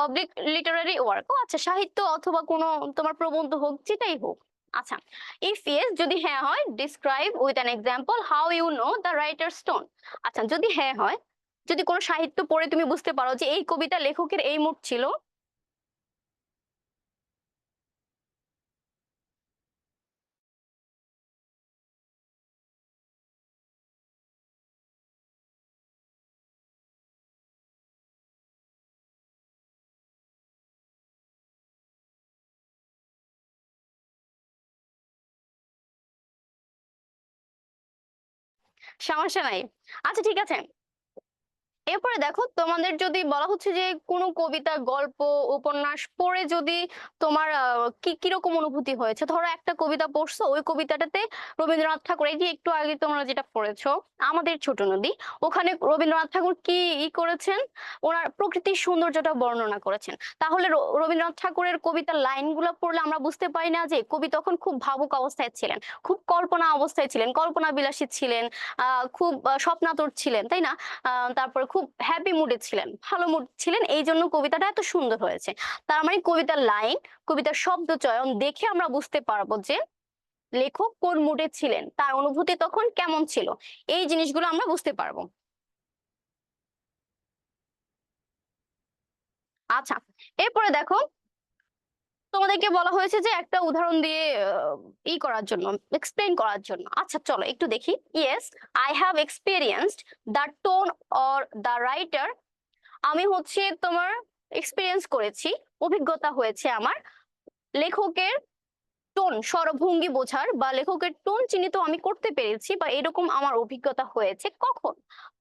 A: অবলিক লিটারারি ওয়ার্ক, আচ্ছা সাহিত্য অথবা কোনো তোমার প্রবন্ধ হোক, যেটাই হোক। আচ্ছা, ইফ ইয়েস, যদি হ্যাঁ হয়, describe with an example how you know the writer's tone. আচ্ছা, যদি হ্যাঁ হয়, যদি কোনো সাহিত্য পড়ে তুমি বুঝতে পারো যে এই কবিতা লেখকের এই মুড ছিল, সমস্যা নাই। আচ্ছা ঠিক আছে। এরপরে দেখো তোমাদের যদি বলা হচ্ছে যে কোনো কবিতা, গল্প, উপন্যাস পড়ে যদি তোমার কিরকম অনুভূতি হয়েছে, ধরো একটা কবিতা পড়ছো, ওই কবিতাটাতে রবীন্দ্রনাথ ঠাকুর, এই যে একটু আগে তোমরা যেটা পড়েছো আমাদের ছোট নদী, ওখানে রবীন্দ্রনাথ ঠাকুর কি করেছেন, ওনার প্রকৃতির সৌন্দর্যটা বর্ণনা করেছেন। তাহলে রবীন্দ্রনাথ ঠাকুরের কবিতার লাইনগুলো পড়লে আমরা বুঝতে পারি না যে কবি তখন খুব ভাবুক অবস্থায় ছিলেন, খুব কল্পনা অবস্থায় ছিলেন, কল্পনা বিলাসী ছিলেন, খুব স্বপ্নাতুর ছিলেন, তাই না? তারপরে খুব হ্যাপি মুডে ছিলেন, ভালো মুড ছিলেন, এই জন্য কবিতাটা এত সুন্দর হয়েছে। তার মানে কবিতার লাইন, কবিতার শব্দ চয়ন দেখে আমরা বুঝতে পারবো যে লেখক কোন মুডে ছিলেন, তার অনুভূতি তখন কেমন ছিল, এই জিনিসগুলো আমরা বুঝতে পারবো। আচ্ছা, এরপরে দেখো তোমাদেরকে বলা হয়েছে যে একটা উদাহরণ দিয়ে করার জন্য, এক্সপ্লেইন করার জন্য। আচ্ছা চলো একটু দেখি। Yes, I have experienced the tone or the writer. আমি হচ্ছে তোমার এক্সপিরিয়েন্স করেছি, অভিজ্ঞতা হয়েছে আমার লেখকের টোন, স্বরভঙ্গি বোঝার বা লেখকের টোন চিহ্নিত আমি করতে পেরেছি, বা এরকম আমার অভিজ্ঞতা হয়েছে। কখন?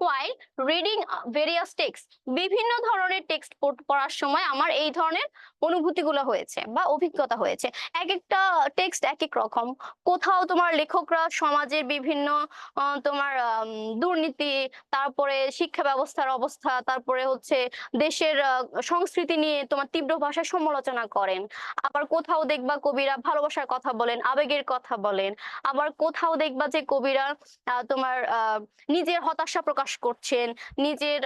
A: while রিডিং ভেরিয়াস টেক্সট, বিভিন্ন ধরনের টেক্সট পড়ার সময় আমার এই ধরনের অনুভূতিগুলো হয়েছে বা অভিজ্ঞতা হয়েছে। এক একটা টেক্সট এক এক রকম। কোথাও তোমার লেখকরা সমাজের বিভিন্ন তোমার দুর্নীতি, তারপরে শিক্ষা ব্যবস্থার অবস্থা, তারপরে হচ্ছে দেশের সংস্কৃতি নিয়ে তোমার তীব্র ভাষায় সমালোচনা করেন। আবার কোথাও দেখবা কবিরা ভালোবাসার কথা বলেন, আবেগের কথা বলেন। আবার কোথাও দেখবা যে কবিরা তোমার নিজের হতাশা প্রকাশ করছেন, নিজের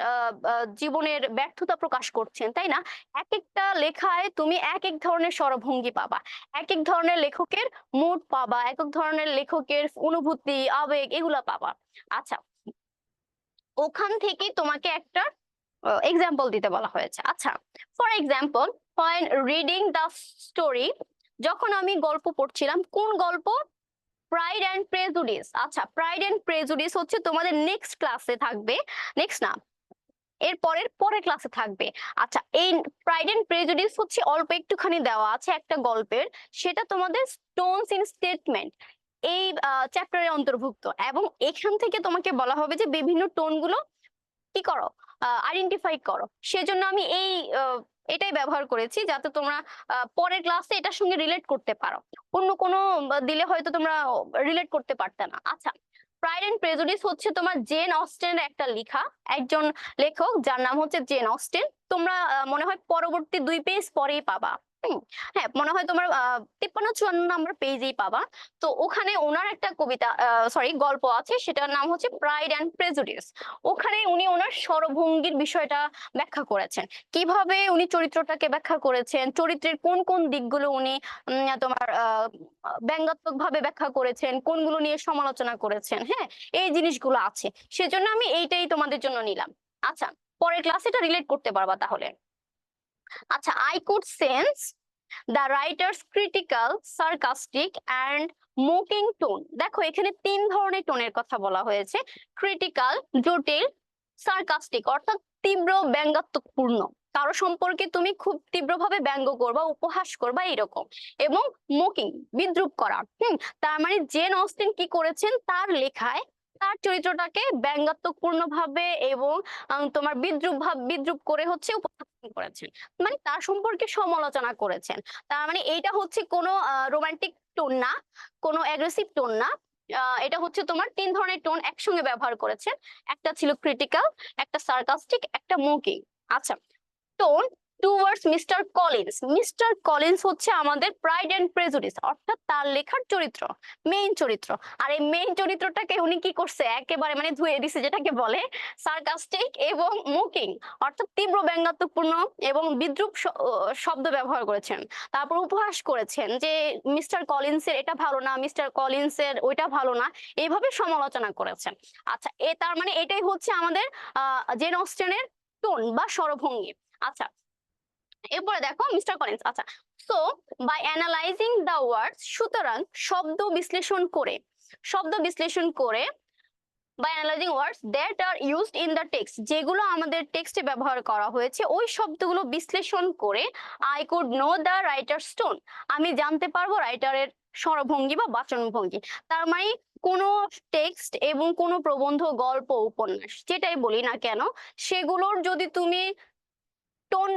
A: জীবনের ব্যর্থতা প্রকাশ করছেন, তাই না? এক একটা লেখায় তুমি এক এক ধরনের স্বরভঙ্গি পাবা, এক এক ধরনের লেখকের মুড পাবা, এক এক ধরনের লেখকের অনুভূতি, আবেগ, এগুলা পাবা। আচ্ছা, ওখান থেকে তোমাকে একটা এক্সাম্পল দিতে বলা হয়েছে। আচ্ছা, for example, when reading the story, যখন আমি গল্প পড়ছিলাম, কোন গল্প? Pride and prejudice. আচ্ছা, প্রাইড অ্যান্ড প্রেজুডিস হচ্ছে তোমাদের নেক্সট ক্লাসে থাকবে, নেক্সট না, এর পরের ক্লাসে থাকবে। আচ্ছা, এই প্রাইড এন্ড প্রেজুডিস হচ্ছে অল্প একটুখানি দেওয়া আছে একটা গল্পের, সেটা তোমাদের স্টোনস ইন স্টেটমেন্ট এই চ্যাপ্টারে অন্তর্ভুক্ত, এবং এখান থেকে তোমাকে বলা হবে যে বিভিন্ন টোন গুলো কি করো, আইডেন্টিফাই করো। সেজন্য আমি এটাই ব্যবহার করেছি, যাতে তোমরা পরের ক্লাসে এটার সঙ্গে রিলেট করতে পারো। অন্য কোনো দিলে হয়তো তোমরা রিলেট করতে পারতে না। আচ্ছা, প্রাইড এন্ড প্রেজুডিস হচ্ছে তোমার জেন অস্টেনের একটা লেখা, একজন লেখক যার নাম হচ্ছে জেন অস্টেন। তোমরা মনে হয় পরবর্তী 2 পেজ পরেই পাবা। হ্যাঁ, মনে হয় তোমার 53-54 নাম্বার পেজেই পাবা। তো ওখানে ওনার একটা কবিতা, সরি, গল্প আছে, সেটার নাম হচ্ছে প্রাইড অ্যান্ড প্রেজুডিস। ওখানে উনি ওনার স্বরভঙ্গির বিষয়টা ব্যাখ্যা করেছেন, কিভাবে উনি চরিত্রটাকে ব্যাখ্যা করেছেন, চরিত্রের কোন কোন দিকগুলো উনি তোমার ব্যঙ্গাত্মক ভাবে ব্যাখ্যা করেছেন, কোনগুলো নিয়ে সমালোচনা করেছেন। হ্যাঁ, এই জিনিসগুলো আছে, সেজন্য আমি এইটাই তোমাদের জন্য নিলাম। আচ্ছা, পরের ক্লাসে এটা রিলেট করতে পারবা তাহলে। আচ্ছা, I could sense the writer's critical, sarcastic and mocking tone. দেখো এখানে 3 ধরনের টোনের কথা বলা হয়েছে: ক্রিটিক্যাল, জটিল; সার্কাস্টিক অর্থাৎ তীব্র ব্যঙ্গাত্মকপূর্ণ, কারো সম্পর্কে তুমি খুব তীব্রভাবে ব্যঙ্গ করবা, উপহাস করবা, এরকম; এবং মোকিং, বিদ্রুপ করা। তার মানে জেন অস্টিন কি করেছেন, তার লেখায় তার চরিত্রটাকে ব্যঙ্গাত্মকপূর্ণ ভাবে এবং তোমার বিদ্রুপ করে হচ্ছে উপস্থাপন করেছেন, মানে তার সম্পর্কে সমালোচনা করেছেন। তার মানে এইটা হচ্ছে কোনো রোমান্টিক টোন না, কোনো অ্যাগ্রেসিভ টোন না। এটা হচ্ছে তোমার 3 ধরনের টোন একসঙ্গে ব্যবহার করেছেন। একটা ছিল ক্রিটিক্যাল, একটা সার্কাস্টিক, একটা মোকিং। আচ্ছা, tone towards mister Collins. Mister Collins হচ্ছে আমাদের প্রাইড এন্ড প্রেজুডিস, অর্থাৎ তার লেখার চরিত্র, মেইন চরিত্র। আর এই মেইন চরিত্রটাকে উনি কি করছে, একেবারে মানে ধুয়ে দিছে, যেটাকে বলে সার্কাস্টিক এবং মোকিং, অর্থাৎ তীব্র ব্যঙ্গাত্মকপূর্ণ এবং বিদ্রূপ শব্দ ব্যবহার করেছেন। তারপর উপহাস করেছেন যে মিস্টার কলিন্সের এটা ভালো না, মিস্টার কলিন্সের ওইটা ভালো না, এইভাবে সমালোচনা করেছেন। আচ্ছা, তার মানে এটাই হচ্ছে আমাদের জেন অস্টেনের টোন বা স্বরভঙ্গি। আচ্ছা, এরপরে দেখো মিস্টার কলিন্স। আচ্ছা, so by analysing the words, সুতরাং শব্দ বিশ্লেষণ করে by analysing words that are used in the text, যেগুলো আমাদের টেক্সটে ব্যবহার করা হয়েছে, ওই শব্দগুলো বিশ্লেষণ করে I could know the writer's tone, আমি জানতে পারবো রাইটারের স্বরভঙ্গি বা বাচনভঙ্গি। তার মানে কোনো টেক্সট এবং কোনো প্রবন্ধ, গল্প, উপন্যাস যেটাই বলি না কেন, সেগুলোর যদি তুমি টোন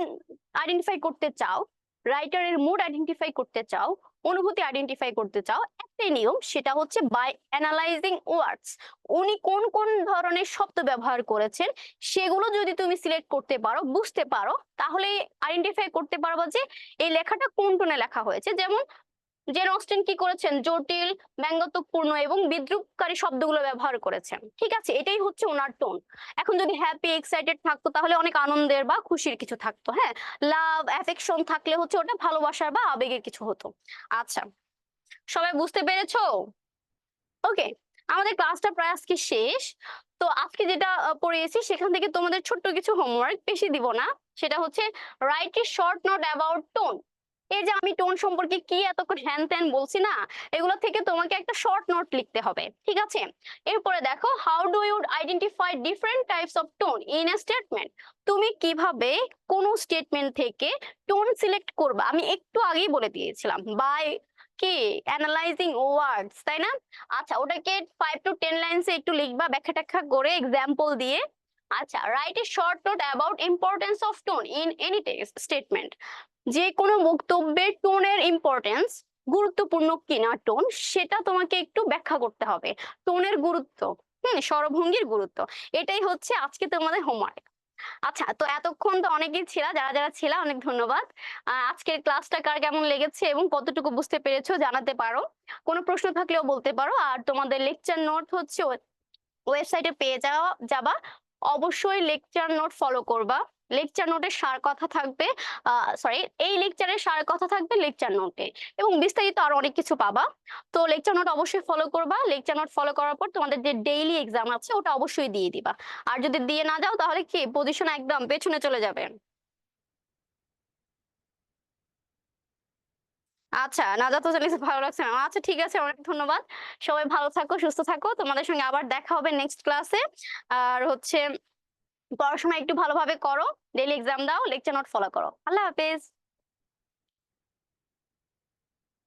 A: আইডেন্টিফাই করতে চাও, রাইটারের মুড আইডেন্টিফাই করতে চাও, অনুভূতি আইডেন্টিফাই করতে চাও, একটাই নিয়ম, সেটা হচ্ছে বাই অ্যানালাইজিং ওয়ার্ডস। উনি কোন কোন ধরনের শব্দ ব্যবহার করেছেন সেগুলো যদি তুমি সিলেক্ট করতে পারো, বুঝতে পারো, তাহলে আইডেন্টিফাই করতে পারবা যে এই লেখাটা কোন টোনে লেখা হয়েছে। যেমন জেন অস্টিন কি করেছেন, জটিল, ব্যঙ্গাত্মকপূর্ণ এবং বিদ্রুপকারী শব্দগুলো ব্যবহার করেছেন। ঠিক আছে, এটাই হচ্ছে ওনার টোন। এখন যদি হ্যাপি, এক্সাইটেড থাকতো তাহলে অনেক আনন্দের বা খুশির কিছু থাকতো। হ্যাঁ, লাভ, অ্যাফেকশন থাকলে হচ্ছে ওটা ভালোবাসার বা আবেগের কিছু হতো। আচ্ছা, সবাই বুঝতে পেরেছো? ওকে, আমাদের ক্লাসটা প্রায় আজকে শেষ। তো আজকে যেটা পড়িয়েছি সেখান থেকে তোমাদের ছোট্ট কিছু হোমওয়ার্ক, বেশি দিব না। সেটা হচ্ছে write a short note about tone. এই যে আমি টোন সম্পর্কে কি এতক্ষণ হ্যান ত্যান বলছি না, এগুলো থেকে তোমাকে একটা শর্ট নোট লিখতে হবে। ঠিক আছে, এরপরে দেখো, how do you identify different types of tone in a statement. তুমি কিভাবে কোন স্টেটমেন্ট থেকে টোন সিলেক্ট করবা, আমি একটু আগেই বলে দিয়েছিলাম, বাই কি অ্যানালাইজিং ওয়ার্ডস, তাই না? আচ্ছা, ওটাকে 5 to 10 লাইনসে একটু লিখবা ব্যাখ্যা ট্যাখ্যা করে এক্সাম্পল দিয়ে। আচ্ছা, write a short note about importance of tone in any statement. যে কোনো বক্তব্যের টোনের ইম্পর্টেন্স, গুরুত্বপূর্ণ কিনা টোন, সেটা তোমাকে একটু ব্যাখ্যা করতে হবে। টোনের গুরুত্ব, স্বরভঙ্গির গুরুত্ব, এটাই হচ্ছে আজকে তোমাদের হোমওয়ার্ক। আচ্ছা, তো এতক্ষণ তো অনেকেই ছিল, যারা যারা ছিল অনেক ধন্যবাদ। আজকের ক্লাসটা কার কেমন লেগেছে এবং কতটুকু বুঝতে পেরেছো জানাতে পারো। কোনো প্রশ্ন থাকলেও বলতে পারো। আর তোমাদের লেকচার নোট হচ্ছে ওয়েবসাইটে পেয়ে যাবা। অবশ্যই লেকচার নোট ফলো করবা। লেকচার নোটের সার কথা থাকবে, সরি, এই লেকচারের সার কথা থাকবে লেকচার নোটে, এবং বিস্তারিত আরো অনেক কিছু পাবা। তো লেকচার নোট অবশ্যই ফলো করবা। লেকচার নোট ফলো করার পর তোমাদের যে ডেইলি এক্সাম আছে ওটা অবশ্যই দিয়ে দিবা। আর যদি দিয়ে না যাও তাহলে কি পজিশন একদম পেছনে চলে যাবে। আচ্ছা, নাজাত হোসেন লিখছে ভালো লাগছে না। আচ্ছা, ঠিক আছে, অনেক ধন্যবাদ। সবাই ভালো থাকো, সুস্থ থাকো। তোমাদের সঙ্গে আবার দেখা হবে নেক্সট ক্লাসে। আর হচ্ছে পড়াশোনা একটু ভালোভাবে করো, ডেইলি এক্সাম দাও, লেকচার নোট ফলো করো। আল্লাহ হাফেজ।